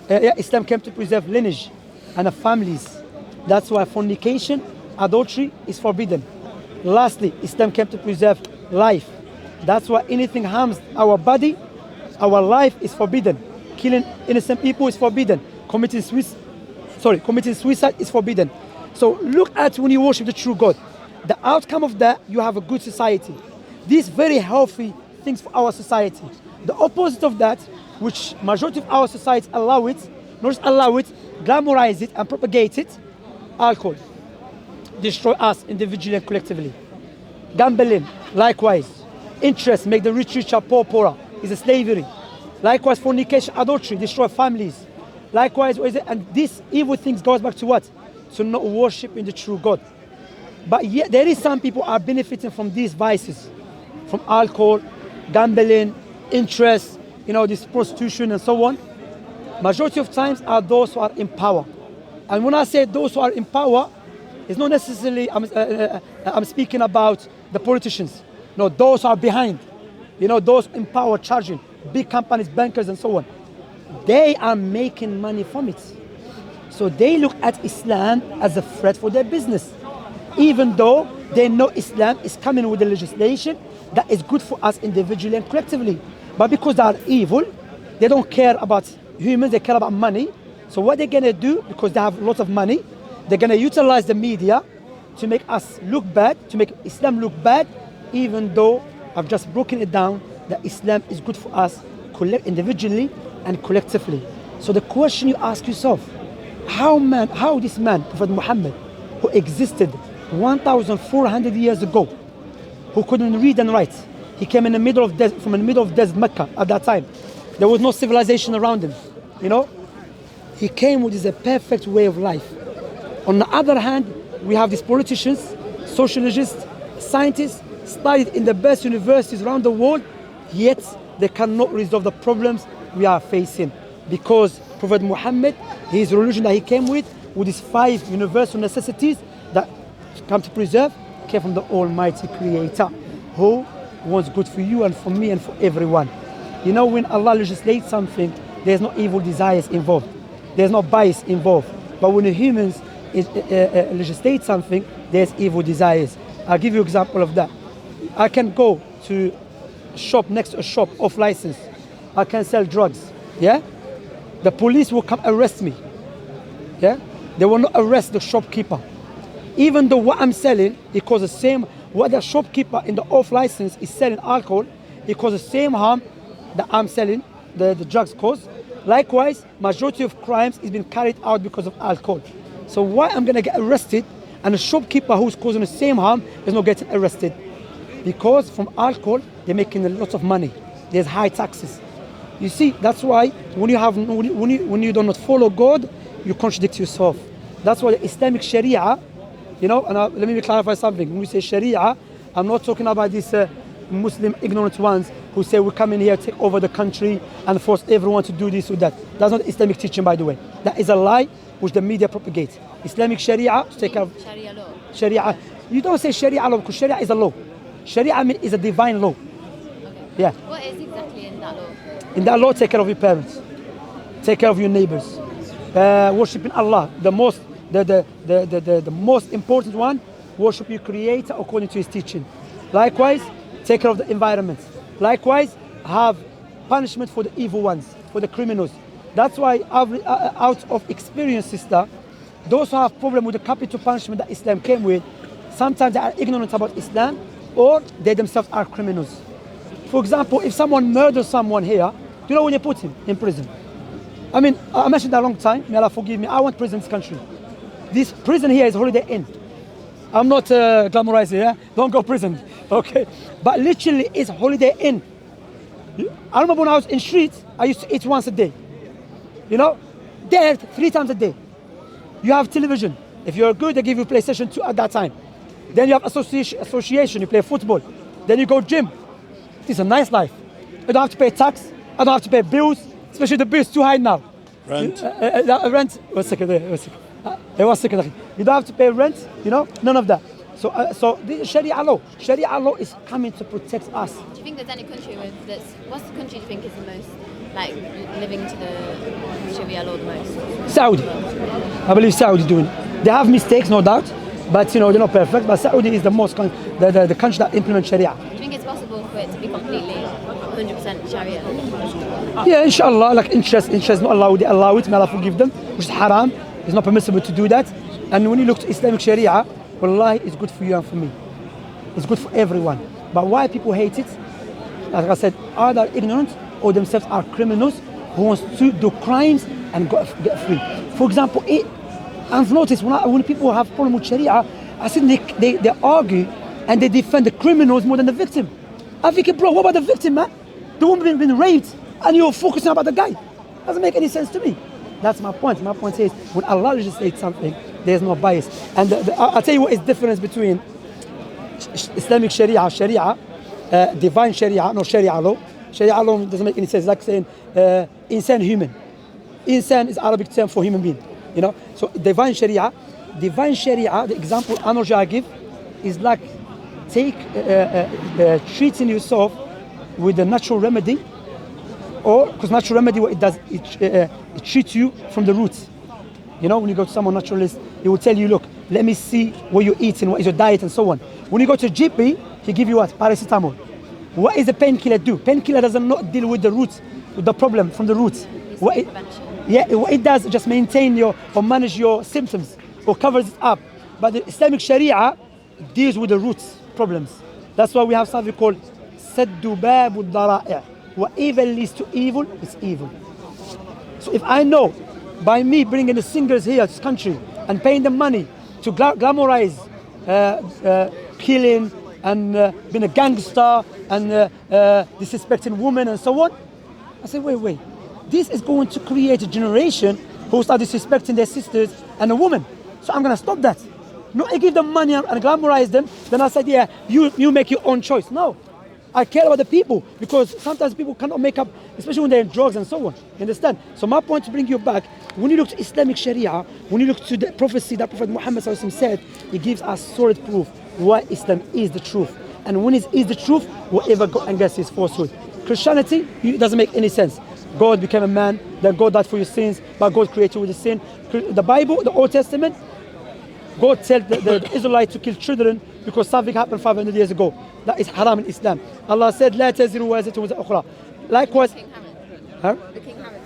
Islam came to preserve lineage and families. That's why fornication, adultery is forbidden. Lastly, Islam came to preserve life. That's why anything harms our body, our life is forbidden. Killing innocent people is forbidden. Committing suicide is forbidden. So look at when you worship the true God. The outcome of that, you have a good society. These very healthy things for our society. The opposite of that, which majority of our society allow it, not just allow it, glamorize it and propagate it, alcohol. Destroy us individually and collectively. Gambling, likewise. Interest, make the rich richer, poor poorer, is a slavery. Likewise, fornication, adultery, destroy families. Likewise, what is it? And these evil things goes back to what? To not worship in the true God. But yet there is some people are benefiting from these vices, from alcohol, gambling, interest, this prostitution and so on. Majority of times are those who are in power. And when I say those who are in power, it's not necessarily I'm speaking about the politicians. No, those who are behind. Those in power charging, big companies, bankers and so on. They are making money from it. So they look at Islam as a threat for their business. Even though they know Islam is coming with the legislation that is good for us individually and collectively. But because they are evil, they don't care about humans, they care about money. So what they're gonna do, because they have lots of money, they're gonna utilize the media to make us look bad, to make Islam look bad, even though I've just broken it down that Islam is good for us individually and collectively. So the question you ask yourself, how this man, Prophet Muhammad, who existed 1,400 years ago, who couldn't read and write, he came from the middle of desert Mecca at that time. There was no civilization around him, He came with a perfect way of life. On the other hand, we have these politicians, sociologists, scientists, studied in the best universities around the world, yet they cannot resolve the problems we are facing. Because Prophet Muhammad, his religion that he came with his 5 universal necessities that come to preserve, came from the Almighty Creator, who wants good for you and for me and for everyone. When Allah legislates something, there's no evil desires involved. There's no bias involved. But when the humans legislate something, there's evil desires. I'll give you an example of that. I can go to a shop next to a shop off license. I can sell drugs. Yeah? The police will come arrest me. Yeah? They will not arrest the shopkeeper. Even though what I'm selling, it causes the same, what the shopkeeper in the off license is selling alcohol, it causes the same harm that I'm selling, the drugs cause. Likewise, majority of crimes is being carried out because of alcohol. So why I'm gonna get arrested and a shopkeeper who's causing the same harm is not getting arrested? Because from alcohol, they're making a lot of money. There's high taxes. You see, that's why when you do not follow God, you contradict yourself. That's why the Islamic Sharia, let me clarify something. When we say Sharia, I'm not talking about these Muslim ignorant ones who say we come in here, take over the country and force everyone to do this or that. That's not Islamic teaching, by the way. That is a lie which the media propagates. Islamic Sharia, take care of Sharia law. Sharia. You don't say Sharia law because Sharia is a law. Sharia is a divine law. Okay. Yeah. What is exactly in that law? In that law, take care of your parents, take care of your neighbors, worshiping Allah. The most important one, worship your Creator according to His teaching. Likewise, take care of the environment. Likewise, have punishment for the evil ones, for the criminals. That's why, out of experience, sister, those who have problem with the capital punishment that Islam came with, sometimes they are ignorant about Islam, or they themselves are criminals. For example, if someone murders someone here, do you know when you put him in prison? I mentioned that a long time. May Allah forgive me. I want prison in this country. This prison here is Holiday Inn. I'm not glamorizing here. Don't go prison, okay? But literally, it's Holiday Inn. I remember when I was in streets, I used to eat once a day. There 3 times a day. You have television. If you're good, they give you PlayStation 2 at that time. Then you have association. You play football. Then you go gym. It's a nice life. You don't have to pay tax. I don't have to pay bills. Especially the bills too high now. Rent. Rent. 1 second. 1 second. 1 second. You don't have to pay rent. None of that. So the Sharia law is coming to protect us. Do you think there's any country what's the country do you think is the most living to the Sharia law the most? Saudi. I believe Saudi is doing it. They have mistakes, no doubt, but they're not perfect. But Saudi is the most the country that implements Sharia. Do you think it's possible for it to be completely 100% Sharia? Yeah, inshallah, like interest not allowed, they allow it, may Allah forgive them, which is haram. It's not permissible to do that. And when you look to Islamic Sharia, wallahi, it's good for you and for me. It's good for everyone. But why people hate it? Like I said, either ignorant or themselves are criminals who wants to do crimes and get free. For example, I've noticed when people have problem with Sharia, I see they argue and they defend the criminals more than the victim. I think, bro, what about the victim, man? The woman been raped and you're focusing about the guy. Doesn't make any sense to me. That's my point. My point is, when Allah legislates something, there's no bias. And I'll tell you what is the difference between Islamic Sharia divine Sharia, no Sharia law. Sharia law doesn't make any sense. It's like saying insan human. Insan is Arabic term for human being. You know, so divine Sharia, the example Anurja give is like treating yourself with a natural remedy, or because natural remedy what it does, it treats you from the roots. You know, when you go to someone naturalist, he will tell you, look, let me see what you're eating, what is your diet, and so on. When you go to a GP, he give you what? Paracetamol. What is the painkiller do? Painkiller does not deal with the roots, with the problem from the roots. What it does, just maintain your or manage your symptoms or covers it up. But the Islamic Sharia deals with the roots problems. That's why we have something called Saddu Babu Dara'i'. What evil leads to evil is evil. So if I know by me bringing the singers here to this country and paying them money to glamorize killing and being a gangster and disrespecting women and so on, I say, wait. This is going to create a generation who start disrespecting their sisters and a woman. So I'm going to stop that. No, I give them money and glamorize them. Then I said, yeah, you make your own choice. No, I care about the people because sometimes people cannot make up, especially when they're in drugs and so on. You understand? So my point to bring you back, when you look to Islamic Sharia, when you look to the prophecy that Prophet Muhammad said, it gives us solid proof why Islam is the truth. And when it is the truth, whatever God against is falsehood. Christianity, it doesn't make any sense. God became a man, then God died for your sins, but God created you with the sin. The Bible, the Old Testament, God told the Israelites to kill children because something happened 500 years ago. That is haram in Islam. Allah said, لا تزر وازرة وزر أخرى. Likewise, King Herod. huh? The King Herod.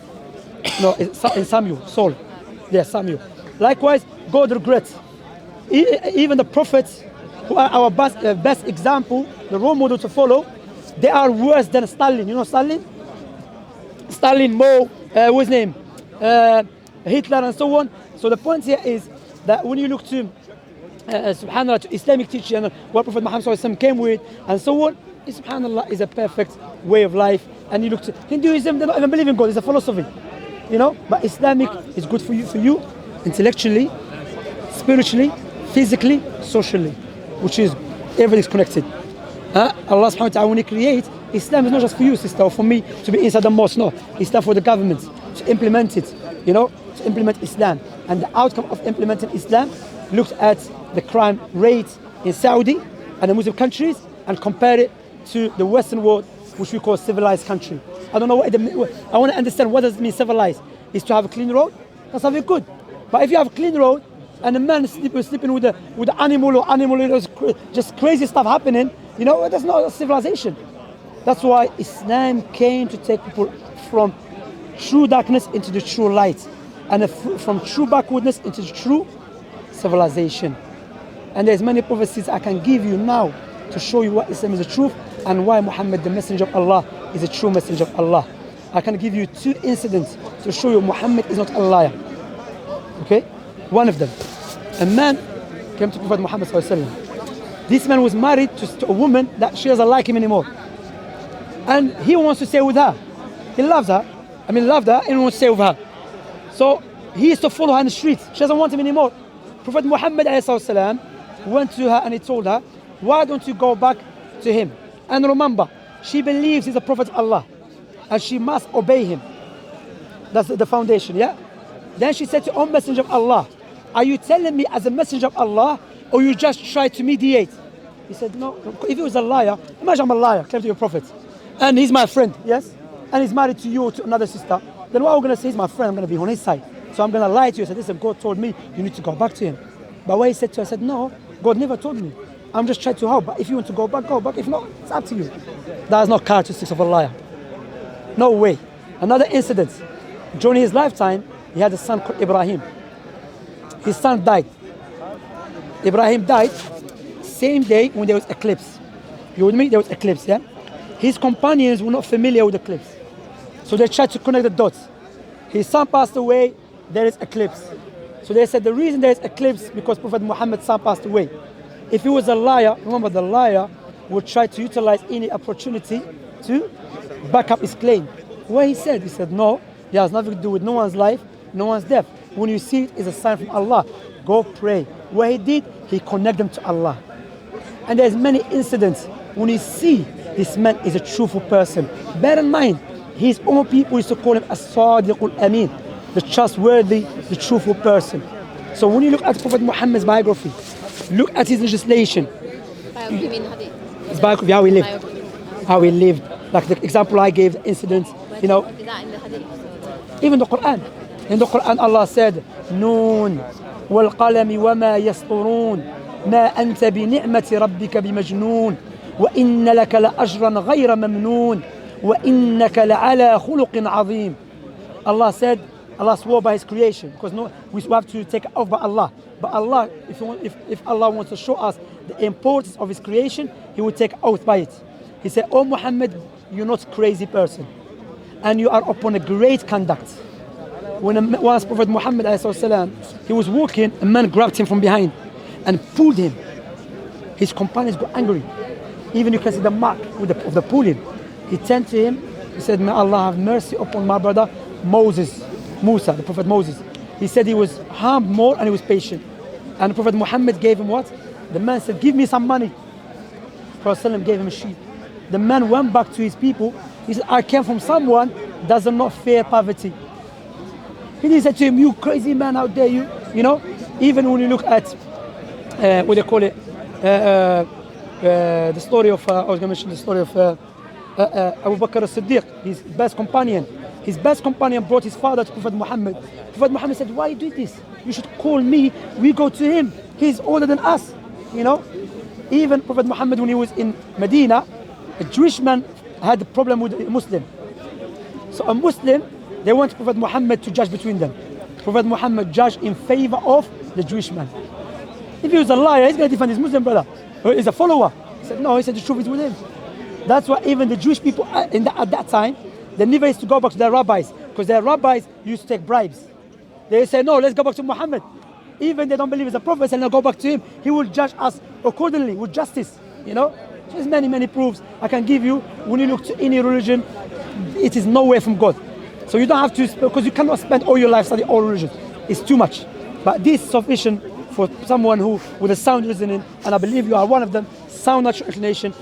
No, it's in Samuel, Saul. Yes, Samuel. Likewise, God regrets. Even the prophets, who are our best example, the role model to follow, they are worse than Stalin. You know Stalin? Stalin, Mao, what's his name? Hitler and so on. So the point here is that when you look to subhanallah, to Islamic teaching and what Prophet Muhammad came with and so on, subhanallah is a perfect way of life. And you look to Hinduism, they don't even believe in God, it's a philosophy. You know, but Islamic is good for you intellectually, spiritually, physically, socially, which is everything's connected. Allah subhanahu wa ta'ala, when He creates, Islam is not just for you, sister, or for me to be inside the mosque. No, Islam for the government to implement it. You know, to implement Islam, and the outcome of implementing Islam looks at the crime rate in Saudi and the Muslim countries and compare it to the Western world, which we call civilized country. I don't know what I want to understand. What does it mean civilized? Is to have a clean road? That's something good. But if you have a clean road and a man is sleeping with the animal, just crazy stuff happening, you know, that's not a civilization. That's why Islam came to take people from true darkness into the true light, and from true backwardness into the true civilization. And there's many prophecies I can give you now to show you what Islam is the truth and why Muhammad, the messenger of Allah, is a true messenger of Allah. I can give you 2 incidents to show you Muhammad is not a liar. Okay? One of them, a man came to Prophet Muhammad ﷺ. This man was married to a woman that she doesn't like him anymore. And he wants to stay with her. He loves her. Loved her and wants to stay with her. So he used to follow her in the streets. She doesn't want him anymore. Prophet Muhammad ﷺ went to her and he told her, why don't you go back to him? And remember, she believes he's a prophet of Allah and she must obey him. That's the foundation, yeah? Then she said to O Messenger of Allah, are you telling me as a messenger of Allah or you just try to mediate? He said, no, if he was a liar, imagine I'm a liar, claim to be a prophet. And he's my friend, yes? And he's married to you or to another sister. Then what I'm going to say is my friend, I'm going to be on his side. So I'm going to lie to you. I said, listen, God told me you need to go back to him. But what he said to her, I said, no, God never told me. I'm just trying to help. But if you want to go back, go back. If not, it's up to you. That is not characteristics of a liar. No way. Another incident. During his lifetime, he had a son called Ibrahim. His son died. Ibrahim died same day when there was eclipse. You with me? There was eclipse, yeah? His companions were not familiar with the eclipse. So they tried to connect the dots. His son passed away, there is eclipse. So they said the reason there is eclipse because Prophet Muhammad's son passed away. If he was a liar, remember the liar would try to utilize any opportunity to back up his claim. What he said no, it has nothing to do with no one's life, no one's death. When you see it, it's a sign from Allah. Go pray. What he did, he connected them to Allah. And there's many incidents when you see this man is a truthful person. Bear in mind, his own people used to call him as-sadiq al-amin, the trustworthy, the truthful person. So when you look at Prophet Muhammad's biography, look at his legislation, You mean hadith? his biography, how he lived, Biography. how he lived. Like the example I gave, the incident, you know, Is that in the hadith? even the Quran. In the Quran, Allah said, Noon, wal qalami wa ma yasturun, ma anta bi ni'mati rabbika bi majnoon, wa inna laka la ajran ghayra mamnoon, wa innaka la ala khuluqin azim. Allah said, Allah swore by His creation, because no, we have to take it off by Allah. But Allah, if Allah wants to show us the importance of His creation, He will take oath by it. He said, "Oh Muhammad, you're not a crazy person, and you are upon a great conduct." Once Prophet Muhammad ﷺ, he was walking, a man grabbed him from behind and pulled him. His companions got angry. Even you can see the mark of the pulling. He turned to him, he said, "May Allah have mercy upon my brother Musa, the Prophet Moses." He said he was harmed more and he was patient. And Prophet Muhammad gave him what? The man said, "Give me some money." Prophet ﷺ gave him a sheep. The man went back to his people. He said, "I came from someone that does not fear poverty." He didn't say to him, "You crazy man out there, you know." Even when you look at what they call it, the story of I was going to mention the story of Abu Bakr as-Siddiq, his best companion. His best companion brought his father to Prophet Muhammad. Prophet Muhammad said, "Why you do this? You should call me. We go to him. He's older than us." You know. Even Prophet Muhammad, when he was in Medina, a Jewish man had a problem with a Muslim. So a Muslim, they went to Prophet Muhammad to judge between them. Prophet Muhammad judged in favor of the Jewish man. If he was a liar, he's going to defend his Muslim brother. Or he's a follower. He said, no, he said the truth is with him. That's why even the Jewish people at that time, they never used to go back to their rabbis, because their rabbis used to take bribes. They say, no, let's go back to Muhammad. Even they don't believe he's a prophet, and they'll go back to him. He will judge us accordingly with justice. You know? So there's many proofs I can give you. When you look to any religion, it is nowhere from God. So you don't have to, because you cannot spend all your life studying all religions. It's too much. But this is sufficient for someone who, with a sound reasoning, and I believe you are one of them, sound natural inclination,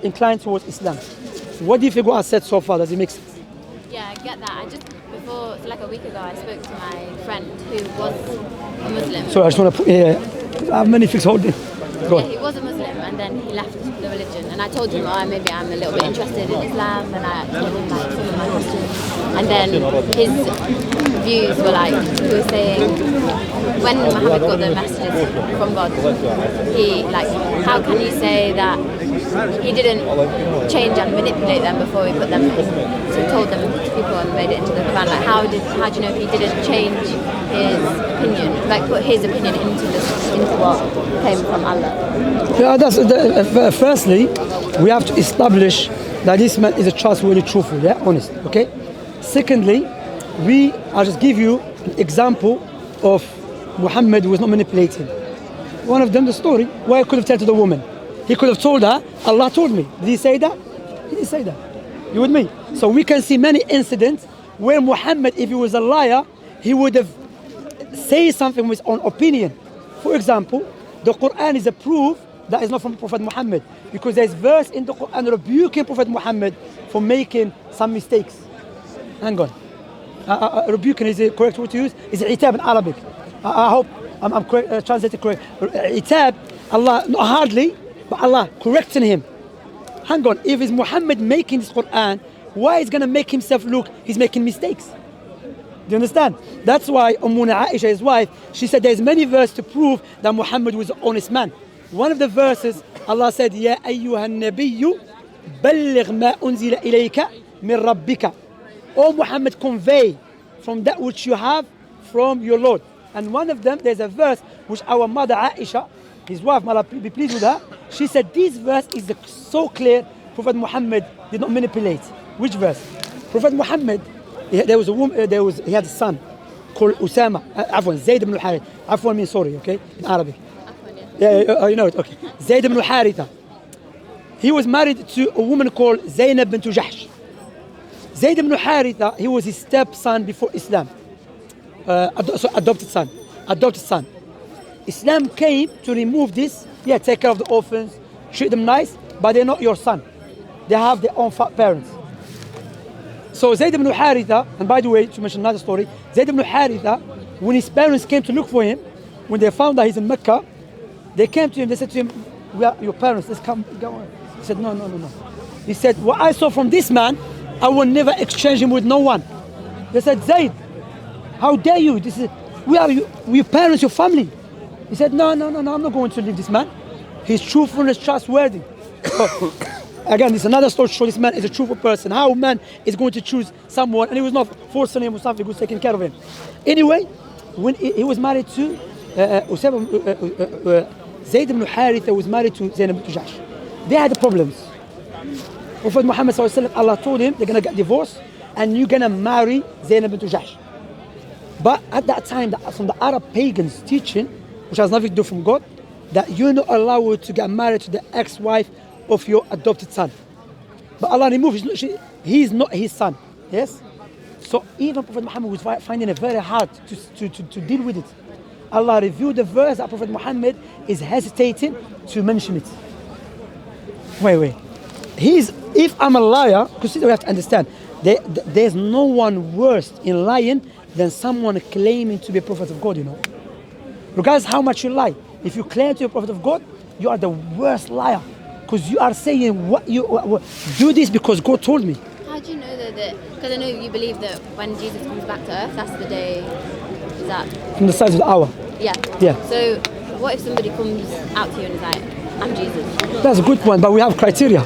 inclined towards Islam. What do you think what I said so far? Does it make sense? Yeah, I get that. So like a week ago, I spoke to my friend who was a Muslim. Sorry, I just want to put, I have many things holding. Go Yeah, on. he was a Muslim and then he left the religion. And I told him, maybe I'm a little bit interested in Islam, and I told him like some of my questions. And then his views were like, he was saying, when Muhammad got the messages from God, he like, how can you say that he didn't change and manipulate them before he put them in, so told them to people and made it into the Quran? Like, how do you know if he didn't change his opinion, like put his opinion into what came from Allah? Yeah, firstly, we have to establish that this man is a trustworthy, truthful, yeah, honest. Okay. Secondly, I'll just give you an example of Muhammad was not manipulating. One of them, the story where he could have told to the woman. He could have told her, Allah told me. Did he say that? He didn't say that. You with me? So we can see many incidents where Muhammad, if he was a liar, he would have said something with his own opinion. For example, the Quran is a proof that is not from Prophet Muhammad, because there's verse in the Quran rebuking Prophet Muhammad for making some mistakes. Hang on. Rebuking is the correct word to use. Is itab in Arabic. I hope I'm correct, translated correct. Itab, Allah, not hardly, but Allah correcting him. Hang on, if it's Muhammad making this Quran, why is going to make himself look he's making mistakes? Do you understand? That's why Ummuna Aisha, his wife, she said there's many verses to prove that Muhammad was an honest man. One of the verses, Allah said, Ya ayyuhan nabiyyu, balligh ma unzila ilayka min rabbika. O Muhammad, convey from that which you have from your Lord. And one of them, there's a verse which our mother Aisha, his wife, may Allah be pleased with her, she said this verse is so clear, Prophet Muhammad did not manipulate. Which verse? Prophet Muhammad, there was a woman, he had a son called Usama, Afwan, Zayd ibn al-Harith. Afwan means sorry, okay, in Arabic. Yeah, you know it, okay. Zayd ibn al-Haritha. He was married to a woman called Zaynab bint Jahsh. Zayd ibn al-Haritha, he was his stepson before Islam. Adopted son. Islam came to remove this, take care of the orphans, treat them nice, but they're not your son. they have their own parents. So Zayd ibn Haritha, and by the way, to mention another story, Zayd ibn Haritha, when his parents came to look for him, when they found that he's in Mecca, they came to him, they said to him, "We are your parents, let's come, go on." He said, no. He said, "What I saw from this man, I will never exchange him with no one." They said, "Zayd, how dare you? We are your parents, your family." He said, no, I'm not going to leave this man. He's truthful and trustworthy. So, again, this is another story to show this man is a truthful person. How a man is going to choose someone, and he was not forcing him or something, he was taking care of him. Anyway, when he was married to Zayd ibn Haritha was married to Zainab ibn Jahsh. They had problems. Prophet Muhammad ﷺ, Allah told him they're going to get divorced and you're going to marry Zainab ibn Jahsh. But at that time, from the Arab pagans teaching, which has nothing to do from God, that you're not allowed to get married to the ex-wife of your adopted son. But Allah removed, he's not his son. Yes? So even Prophet Muhammad was finding it very hard to deal with it. Allah revealed the verse that Prophet Muhammad is hesitating to mention it. Wait. If I'm a liar, because we have to understand, there's no one worse in lying than someone claiming to be a prophet of God, you know. Regardless how much you lie, if you claim to be a prophet of God, you are the worst liar. Because you are saying do this because God told me. How do you know that? Because I know you believe that when Jesus comes back to earth, that's the day. Is that from the size of the hour? Yeah. So what if somebody comes out to you and is like, "I'm Jesus"? That's a good point, but we have criteria.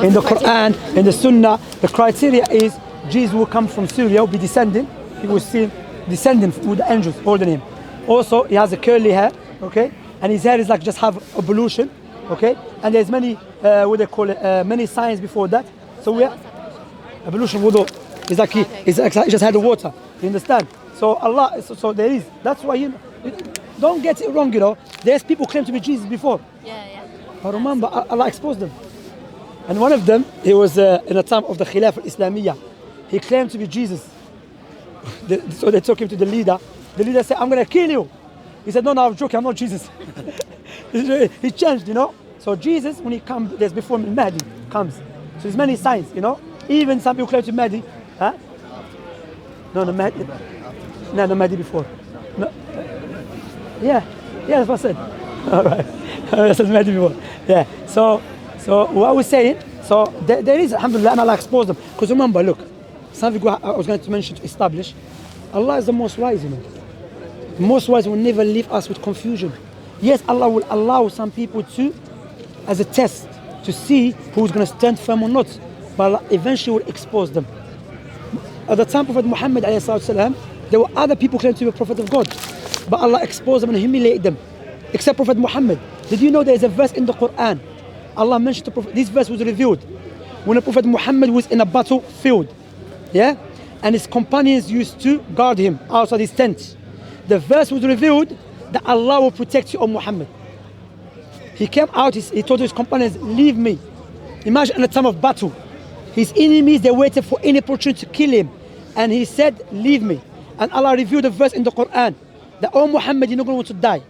In the Quran, in the Sunnah, the criteria is Jesus will come from Syria, will be descending. He will see descending with the angels holding him. Also, he has a curly hair, okay, and his hair is like just have ablution, okay, and there's many what they call it, many signs before that. So we have ablution wudu. It's like he just had the water. You understand? So Allah, so there is. That's why you don't get it wrong. You know, there's people claim to be Jesus before. Yeah. But remember, Allah exposed them. And one of them, he was in the time of the Khilafah al-Islamiyah. He claimed to be Jesus. So they took him to the leader. The leader said, "I'm going to kill you." He said, "No, I'm joking, I'm not Jesus." He changed, you know. So Jesus, when he comes, there's before Mahdi comes. So there's many signs, you know. Even some people claim to Mahdi. Huh? No, Mahdi. No, Mahdi before. No. Yeah, that's what I said. All right. That's Mahdi before. Yeah. So what I was saying, so there is, alhamdulillah, and Allah exposed them. Because remember, look, something I was going to mention to establish, Allah is the most wise, you know. The most wise will never leave us with confusion. Yes, Allah will allow some people to, as a test, to see who's going to stand firm or not. But Allah eventually will expose them. At the time of Prophet Muhammad, there were other people claiming to be a prophet of God. But Allah exposed them and humiliated them. Except Prophet Muhammad. Did you know there is a verse in the Quran? Allah mentioned the Prophet, this verse was revealed when the Prophet Muhammad was in a battlefield. Yeah? And his companions used to guard him outside his tent. The verse was revealed that Allah will protect you, O Muhammad. He came out, he told his companions, "Leave me." Imagine in a time of battle. His enemies, they waited for any opportunity to kill him. And he said, "Leave me." And Allah revealed the verse in the Quran that, "O Muhammad, you're not going to die.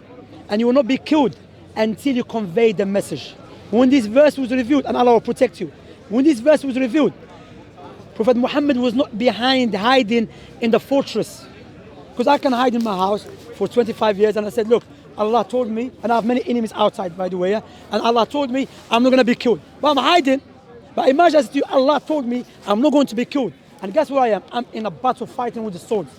And you will not be killed until you convey the message." When this verse was revealed, and Allah will protect you. When this verse was revealed, Prophet Muhammad was not hiding in the fortress. Because I can hide in my house for 25 years and I said, "Look, Allah told me," and I have many enemies outside, by the way, yeah? And Allah told me I'm not going to be killed. But I'm hiding. But imagine to you, Allah told me I'm not going to be killed. And guess where I am? I'm in a battle fighting with the swords.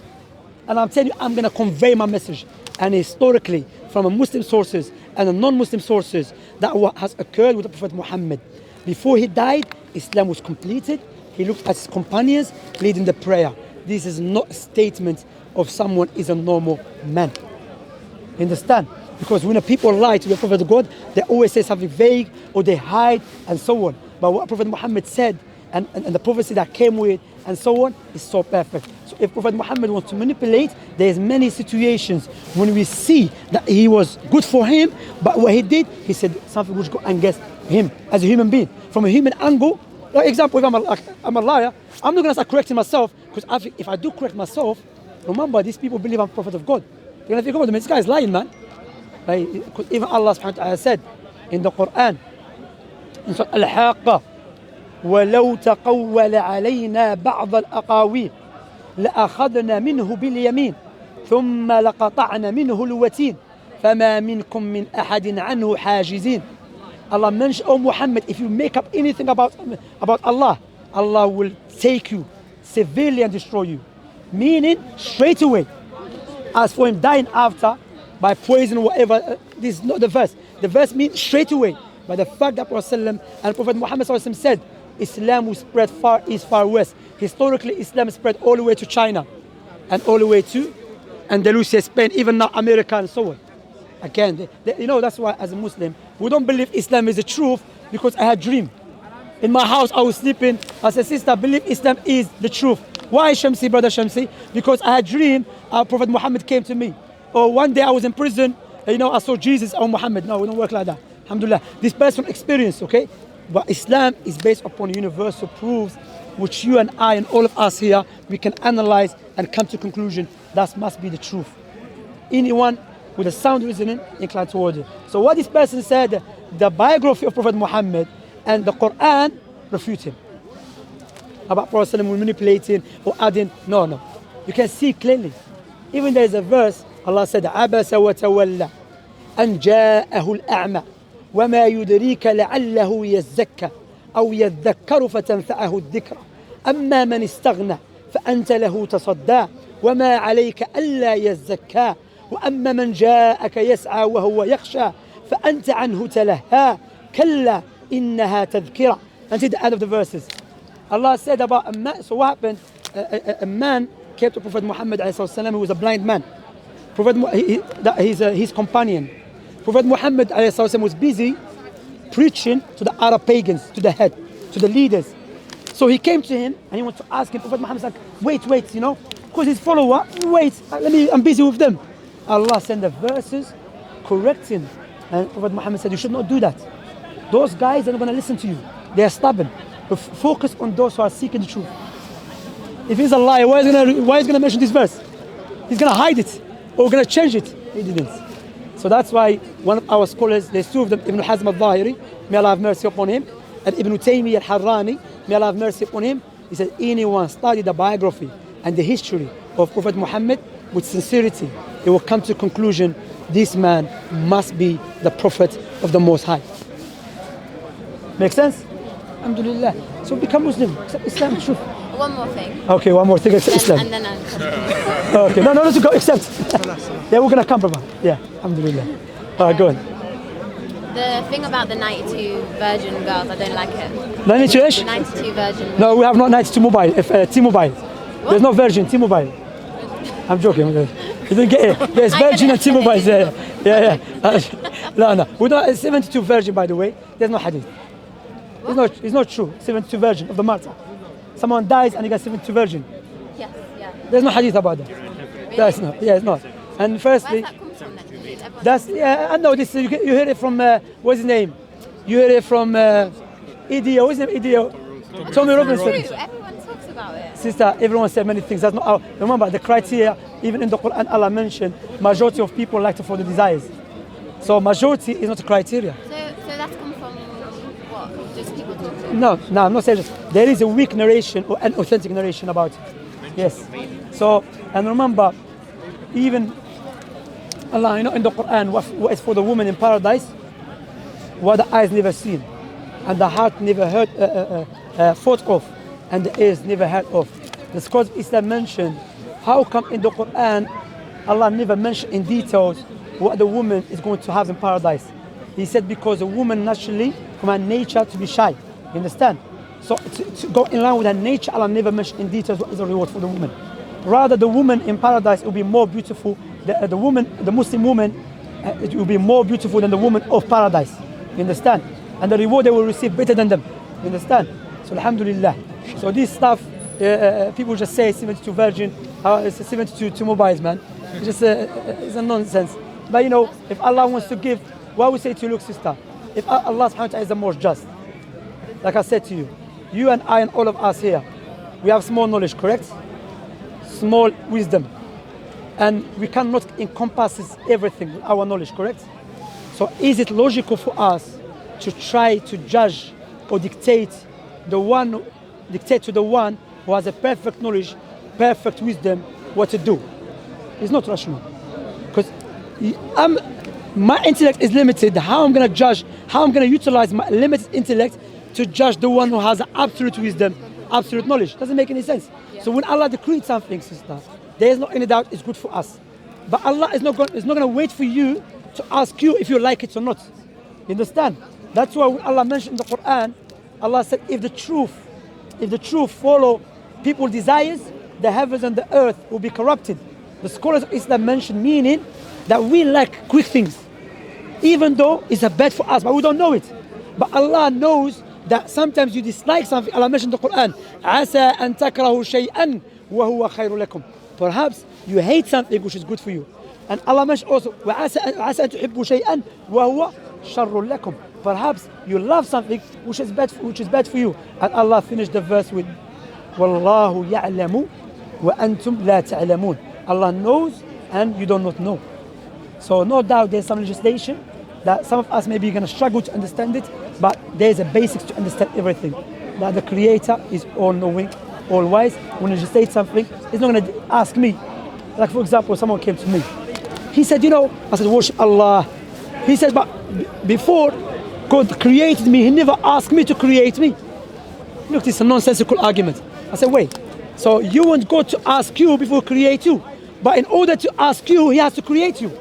And I'm telling you, I'm going to convey my message. And historically, from a Muslim sources and a non-Muslim sources, that what has occurred with the Prophet Muhammad. Before he died, Islam was completed. He looked at his companions leading the prayer. This is not a statement of someone is a normal man. You understand? Because when the people lie to the Prophet of God, they always say something vague or they hide and so on. But what Prophet Muhammad said and the prophecy that came with and so on is so perfect. So if Prophet Muhammad wants to manipulate, there's many situations when we see that he was good for him, but what he did, he said something which go against him as a human being. From a human angle, like example, if I'm a liar, I'm not going to start correcting myself, because if I do correct myself, remember these people believe I'm prophet of God. They're going to think, "Oh, this guy is lying, man." Right? Because even Allah subhanahu wa ta'ala said in the Quran, in Surah Al-Haqqa, ولو تقول علينا بعض الأقاويل لأخذنا منه باليمين ثم لقطعنا منه الوتين فما منكم من أحد عنه حاجزين. Allah mentioned, oh Muhammad, if you make up anything about Allah, Allah will take you severely and destroy you. Meaning, straight away. As for him dying after, by poison or whatever, this is not the verse. The verse means straight away. But the fact that Prophet and Prophet Muhammad said, Islam will spread east, far west. Historically, Islam spread all the way to China and all the way to Andalusia, Spain, even now America and so on. Again, you know, that's why as a Muslim, we don't believe Islam is the truth because I had a dream. In my house, I was sleeping. I said, sister, I believe Islam is the truth. Why, Shamsi, brother Shamsi? Because I had a dream, Prophet Muhammad came to me. Or one day I was in prison, you know, I saw Jesus or Muhammad. No, we don't work like that. Alhamdulillah. This personal experience, okay? But Islam is based upon universal proofs, which you and I and all of us here, we can analyze and come to conclusion that must be the truth. Anyone with a sound reasoning inclined toward it. So what this person said, the biography of Prophet Muhammad and the Quran refute him. About Prophet manipulating or adding, no. You can see clearly. Even there is a verse, Allah said, عَبَسَ وَتَوَلَّى أَنْ جَاءَهُ الْأَعْمَى وَمَا يُدْرِيكَ لَعَلَّهُ يَزَّكَّى أَوْ يَذَّكَّرُ فَتَنْفَعَهُ الذِّكْرَى أَمَّا مَنِ اسْتَغْنَى فَأَنْتَ لَهُ تَصَدَّى وَمَا عَلَيْكَ أَلَّا يَزَّكَّى وَأَمَّا مَنْ جَاءَكَ يَسْعَى وَهُوَ يَخْشَى فَأَنْتَ عَنْهُ تَلَهَّى كَلَّا إِنَّهَا تَذْكِرَةٌ. Until the end of the verses. Allah said about a man, so what happened? A man came to Prophet Muhammad who was a blind man. His companion. Prophet Muhammad was busy preaching to the Arab pagans, to the head, to the leaders. So he came to him and he wanted to ask him. Prophet Muhammad was like, wait, you know, because his follower, I'm busy with them. Allah sent the verses correcting. And Prophet Muhammad said, you should not do that. Those guys are not going to listen to you. They are stubborn. But focus on those who are seeking the truth. If he's a liar, why is he going to mention this verse? He's going to hide it or going to change it. He didn't. So that's why one of our scholars, there's two of them, Ibn Hazm al-Zahiri, may Allah have mercy upon him, and Ibn Taymiyyah al-Harrani, may Allah have mercy upon him. He said, anyone study the biography and the history of Prophet Muhammad with sincerity, he will come to the conclusion, this man must be the Prophet of the Most High. Make sense? Alhamdulillah. So become Muslim, accept Islam, truth. One more thing. Okay, one more thing, accept Islam. And then I'll Okay, no, let's go, accept. Yeah, we're going to come, brother. Yeah, Alhamdulillah. All right, go on. The thing about the 92 virgin girls, I don't like it. 92-ish? 92 virgin. No, we have not 92 mobile, T-Mobile. There's no Virgin, T-Mobile. I'm joking. You didn't get it. There's Virgin and T-Mobile. Yeah. No. We don't, 72 Virgin, by the way. There's no hadith. It's not true. 72 Virgin of the martyr. Someone dies and he got 72 Virgin. Yes, yeah. There's no hadith about that. Really? That's not. Yeah, it's not. And firstly, Where's that come from then? that's I know this. You hear it from what's his name? You hear it from Idio. What's his name? Idio. Tommy Robinson. True. Everyone talks about it. Sister, everyone said many things. That's not our, remember the criteria. Even in the Quran, Allah mentioned majority of people like to follow desires. So majority is not a criteria. So that's come from what? Just people talking? No, I'm not saying this. There is a weak narration or an authentic narration about it. Yes. So, and remember, even Allah, you know, in the Quran, what is for the woman in paradise, what the eyes never seen, and the heart never heard, thought of, and the ears never heard of. The scholars of Islam mentioned, how come in the Quran, Allah never mentioned in details what the woman is going to have in paradise? He said because a woman naturally, from her nature, to be shy. You understand? So to go in line with her nature, Allah never mentioned in details what is the reward for the woman. Rather, the woman in paradise will be more beautiful. The Muslim woman, it will be more beautiful than the woman of paradise. You understand? And the reward they will receive better than them. You understand? So Alhamdulillah. So this stuff, people just say 72 virgin, it's 72 mobiles, man. It's just it's a nonsense. But you know, if Allah wants to give, what we say to you, look, sister, if Allah subhanahu wa ta'ala is the most just, like I said to you, you and I and all of us here, we have small knowledge, correct? Small wisdom. And we cannot encompass everything with our knowledge, correct? So is it logical for us to try to judge or dictate the one who dictate to the one who has a perfect knowledge, perfect wisdom, what to do. It's not rational. Because my intellect is limited. How I'm going to judge, how I'm going to utilize my limited intellect to judge the one who has absolute wisdom, absolute knowledge? Doesn't make any sense. So when Allah decreed something, sister, there is no any doubt it's good for us. But Allah is not going to wait for you to ask you if you like it or not. You understand? That's why when Allah mentioned in the Quran, Allah said, if the truth follow people's desires, the heavens and the earth will be corrupted. The scholars of Islam mention meaning that we like quick things, even though it's a bad for us, but we don't know it. But Allah knows that sometimes you dislike something. Allah mentioned in the Quran, عَسَىٰ أَن تَكْرَهُ شَيْئًا وَهُوَ خَيْرٌ لَكُمْ. Perhaps you hate something which is good for you. And Allah mentioned also, وَعَسَىٰ أَن تُحِبُّوا شَيْئًا وَهُوَ شَرٌ لَكُمْ. Perhaps you love something which is bad for you. And Allah finished the verse with, وَاللَّهُ يَعْلَمُ وَأَنْتُمْ لَا تَعْلَمُونَ. Allah knows and you do not know. So no doubt there's some legislation that some of us may be going to struggle to understand it, but there's a basics to understand everything. That the Creator is all-knowing, all-wise. When he legislates something, he's not going to ask me. Like for example, someone came to me. He said, I said, worship Allah. He said, but before God created me, he never asked me to create me. Look, this is a nonsensical argument. I said, wait. So you want God to ask you before he create you, but in order to ask you, he has to create you.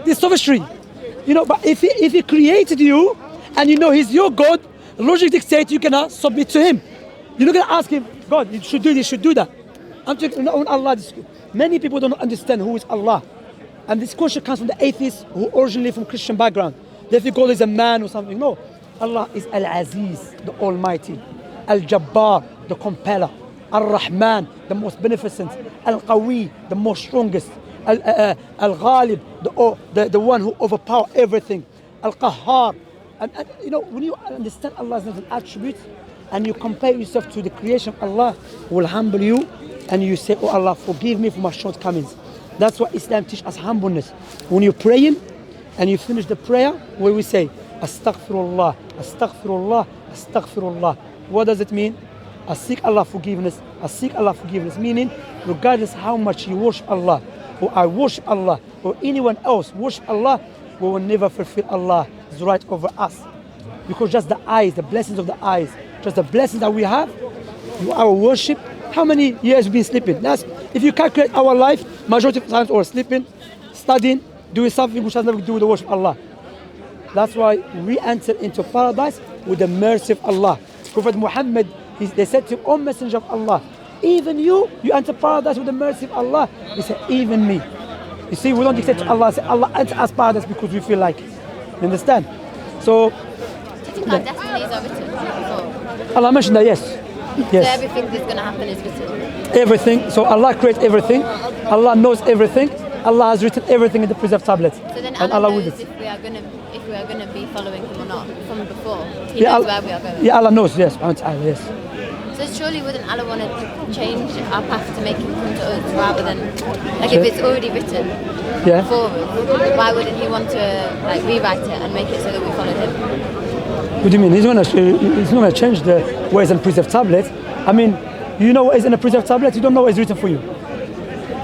This is sophistry. But if he created you and he's your God, logic dictates you cannot submit to him. You're not going to ask him, God, you should do this, you should do that. I'm talking on Allah. Many people don't understand who is Allah. And this question comes from the atheists who originally from Christian background. They think God is a man or something. No. Allah is Al-Aziz, the Almighty. Al-Jabbar, the Compeller. Al-Rahman, the most beneficent. Al-Qawi, the most strongest. Al-Ghalib, the one who overpower everything. Al-Qahhar. And when you understand Allah's attributes and you compare yourself to the creation of Allah, will humble you and you say, oh Allah, forgive me for my shortcomings. That's what Islam teaches us, humbleness. When you're praying and you finish the prayer, what we say? Astaghfirullah, Astaghfirullah, Astaghfirullah. What does it mean? I seek Allah forgiveness. I seek Allah forgiveness. Meaning, regardless how much you worship Allah, or I worship Allah, or anyone else worship Allah, we will never fulfill Allah's right over us. Because just the eyes, the blessings of the eyes, just the blessings that we have, our worship, how many years we've been sleeping? If you calculate our life, majority of times we're sleeping, studying, doing something which has nothing to do with the worship of Allah. That's why we enter into paradise with the mercy of Allah. Prophet Muhammad, they said to him, O Messenger of Allah, even you enter paradise with the mercy of Allah. He said, even me. You see, we don't dictate to Allah, say, Allah enter us paradise because we feel like it. You understand? So, do you think our destinies are written before? Allah mentioned that, yes. Yes. So everything that's going to happen is written? Everything. So Allah created everything. Allah knows everything. Allah has written everything in the preserved tablet. So then and Allah will knows do it. if we are going to be following him or not from before. He Yeah, knows where we are going. Yeah, Allah knows, yes. Yes. So surely wouldn't Allah want to change our path to make him come to us rather than, like if it's already written for us, why wouldn't he want to rewrite it and make it so that we follow him? What do you mean? He's not going to change the what is in a preserved tablet. I mean, you know what is in a preserved tablet, you don't know what is written for you.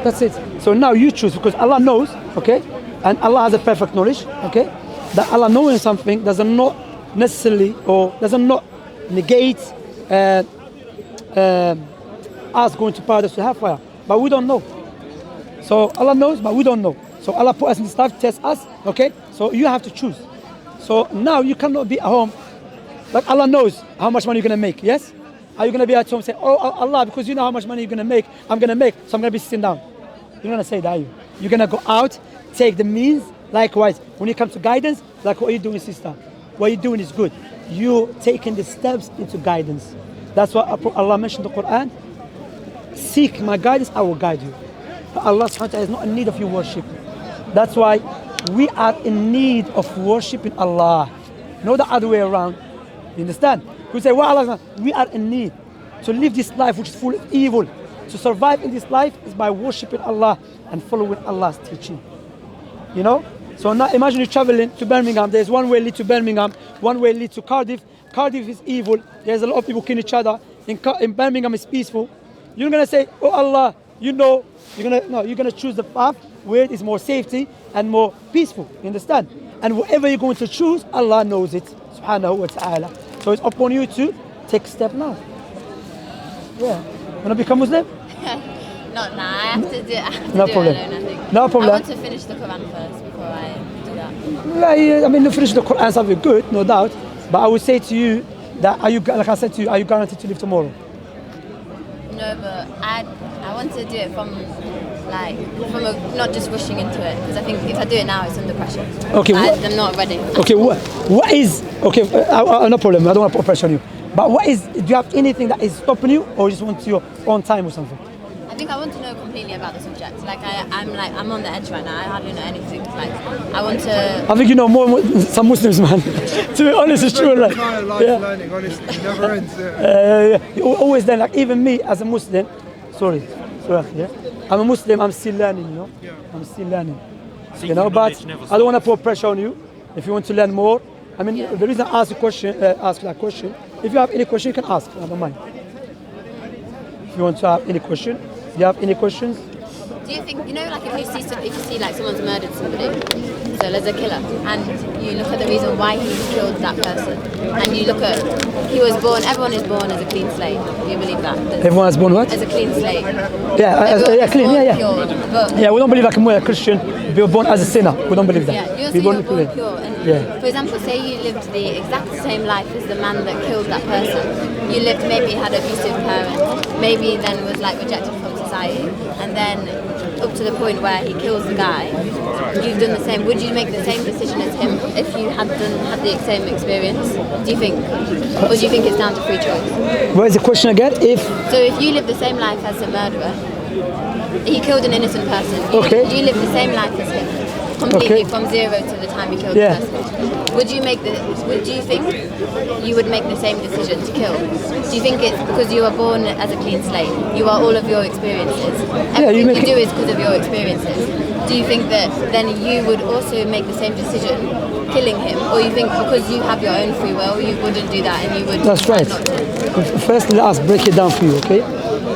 That's it. So now you choose, because Allah knows, okay? And Allah has a perfect knowledge, okay? That Allah knowing something does not necessarily, or does not negate us going to paradise to hellfire. But we don't know. So Allah knows, but we don't know. So Allah put us in this life to test us, okay? So you have to choose. So now you cannot be at home. Like Allah knows how much money you're going to make, yes? Are you going to be at home and say, oh Allah, because you know how much money you're going to make, I'm going to make, so I'm going to be sitting down. You're going to say that, are you? You're going to go out, take the means. Likewise, when it comes to guidance, like what you're doing, sister, what you're doing is good. You're taking the steps into guidance. That's why Allah mentioned in the Quran, seek my guidance, I will guide you. But Allah subhanahu wa ta'ala is not in need of your worship. That's why we are in need of worshiping Allah, not the other way around. You understand? We say, well, Allah, we are in need to live this life which is full of evil. To survive in this life is by worshiping Allah and following Allah's teaching. You know? So now imagine you're traveling to Birmingham. There's one way lead to Birmingham, one way lead to Cardiff Cardiff is evil. There's a lot of people killing each other. In Birmingham, it's peaceful. You're gonna say, "Oh Allah, you know." You're gonna choose the path where it is more safety and more peaceful. You understand? And whatever you're going to choose, Allah knows it, Subhanahu wa Taala. So it's upon you to take a step now. Yeah. Wanna become Muslim? Not now. I have to do it. I have to No do problem. it alone, I think. No problem. I want to finish the Quran first before I do that. Like, I mean, to finish the Quran is something good, no doubt. But I would say to you that like I said to you, are you guaranteed to live tomorrow? No, but I want to do it from not just rushing into it, because I think if I do it now, it's under pressure. Okay. I'm not ready. Okay. What is okay? No problem. I don't want to put pressure on you. But what is? Do you have anything that is stopping you, or you just want your own time or something? I think I want to know completely about the subject. I'm on the edge right now. I hardly know anything. I want to. I think you know more some Muslims, man. To be honest, it's true. Like, Kind of life learning, honestly, it never ends. Always then, like even me as a Muslim. Sorry, yeah. I'm a Muslim. I'm still learning. You know. Yeah. I'm still learning. Seeking You know, but knowledge never I don't want to put pressure on you. If you want to learn more, I mean, Yeah. the reason I ask that question. If you have any question, you can ask. I don't mind. If you want to have any question, you have any questions? Do you think, like if you see like someone's murdered somebody, so there's a killer, and you look at the reason why he killed that person, and you look at, everyone is born as a clean slate. Do you believe that? Everyone is born what? As a clean slate. Yeah, clean. Born Yeah. pure, but Yeah, we don't believe like we're a Christian. We were born as a sinner. We don't believe that. yeah, We're you're born born pure. And Yeah. for example, say you lived the exact same life as the man that killed that person. You lived, maybe had abusive parents, maybe then was like rejected from society, and then up to the point where he kills the guy. You've done the same. Would you make the same decision as him if you had the same experience? Do you think, or do you think it's down to free choice? Where's the question again? So if you live the same life as the murderer, he killed an innocent person. Okay. You live the same life as him, completely Okay. from zero to the time he killed Yeah. the person. Would you think you would make the same decision to kill? Do you think it's because you were born as a clean slate? You are all of your experiences. Everything you do is because of your experiences. Do you think that then you would also make the same decision, killing him, or you think because you have your own free will, you wouldn't do that and you would That's decide right. not to? First, let us break it down for you, okay?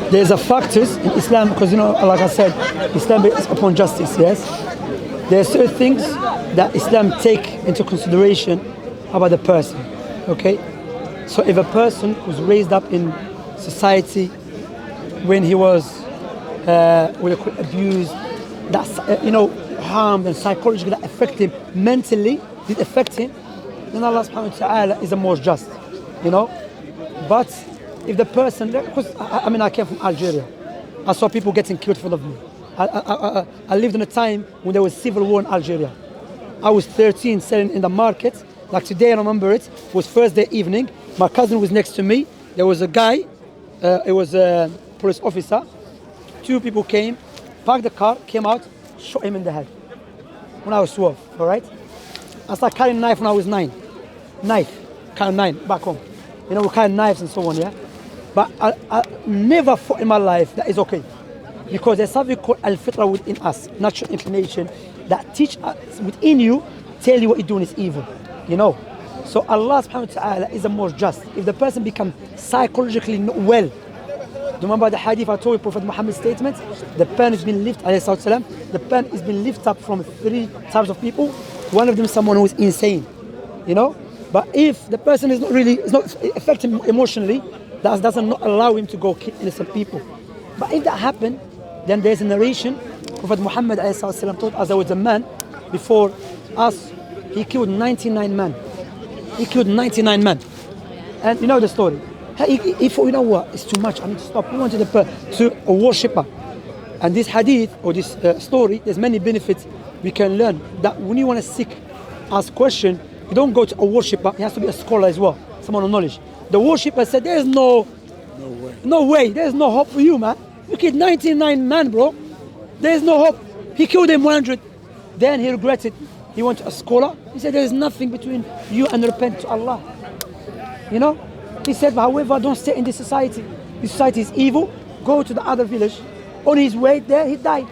There's a factors in Islam because like I said, Islam is upon justice. Yes, there are certain things that Islam take into consideration about the person. Okay, so if a person was raised up in society when he was abused, that's harmed and psychologically that affect him mentally, did affect him, then Allah subhanahu wa ta'ala is the most just, But if the person, because I came from Algeria, I saw people getting killed in front of me. I lived in a time when there was civil war in Algeria. I was 13 selling in the market. Like today, I remember it was Thursday evening. My cousin was next to me. There was a guy, it was a police officer. Two people came, parked the car, came out, shot him in the head. When I was 12, all right? I started carrying a knife when I was 9. Carrying 9, back home. We carry knives and so on, yeah? But I never thought in my life that is okay. Because there's something called al-fitra within us, natural inclination, that teach us within you, tell you what you're doing is evil, So Allah subhanahu wa ta'ala is the most just. If the person becomes psychologically not well, do you remember the hadith I told you, Prophet Muhammad's statement? The pen has been lifted, the pen has been lifted up from 3 types of people. One of them is someone who is insane, But if the person is not affected emotionally, that doesn't not allow him to go kill innocent people. But if that happened, then there's a narration. Prophet Muhammad told us there was a man before us, he killed 99 men. He killed 99 men. And you know the story. He thought, you know what, it's too much, I need to stop. He wanted to a worshipper. And this hadith, or this story, there's many benefits we can learn. That when you want to ask question, you don't go to a worshipper, he has to be a scholar as well, someone of knowledge. The worshipper said, there's no way, there's no hope for you, man. You killed 99 men, bro. There's no hope. He killed him 100. Then he regretted. He went to a scholar. He said, there is nothing between you and repent to Allah. He said, however, don't stay in this society. This society is evil. Go to the other village. On his way there, he died.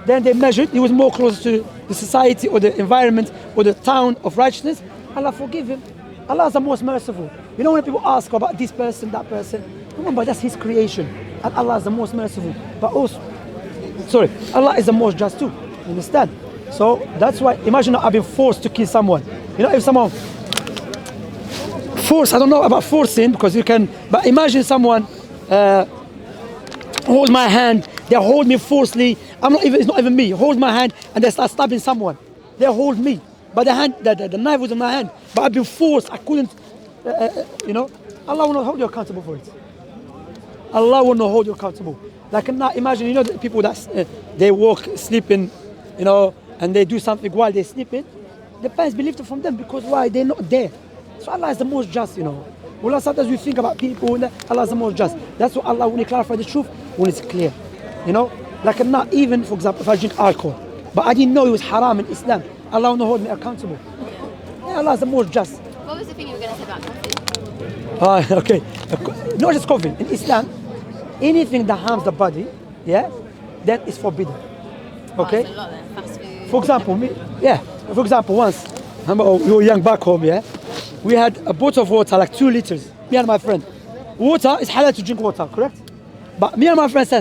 Then they measured. He was more close to the society or the environment or the town of righteousness. Allah forgive him. Allah is the most merciful. You know when people ask about this person, that person, remember that's his creation. And Allah is the most merciful. But also, sorry, Allah is the most just too. You understand? So that's why, imagine I've been forced to kill someone. You know, if someone force, I don't know about forcing because you can, but imagine someone hold my hand, they hold me forcefully. It's not even me. Hold my hand and they start stabbing someone. They hold me, but the knife was in my hand. But I've been forced. I couldn't. You know, Allah will not hold you accountable for it. Allah will not hold you accountable. Like now, imagine, you know, the people that they walk sleeping, you know, and they do something while they're sleeping. The parents be lifted from them because why? They're not there. So Allah is the most just, you know. Well, sometimes we think about people, Allah is the most just. That's what Allah, when He clarify the truth, when it's clear. You know? Like not even, for example, if I drink alcohol, but I didn't know it was haram in Islam, Allah will not hold me accountable. Yeah, Allah is the most just. What was the thing you were going to say about coffee? Okay. Not just coffee. In Islam, anything that harms the body, yeah, that is forbidden. Okay? Oh, it's a lot then. Fast food. For example, for example, once, we were young back home, yeah, we had a bottle of water, like 2 liters, me and my friend. Water is halal to drink water, correct? But me and my friend said,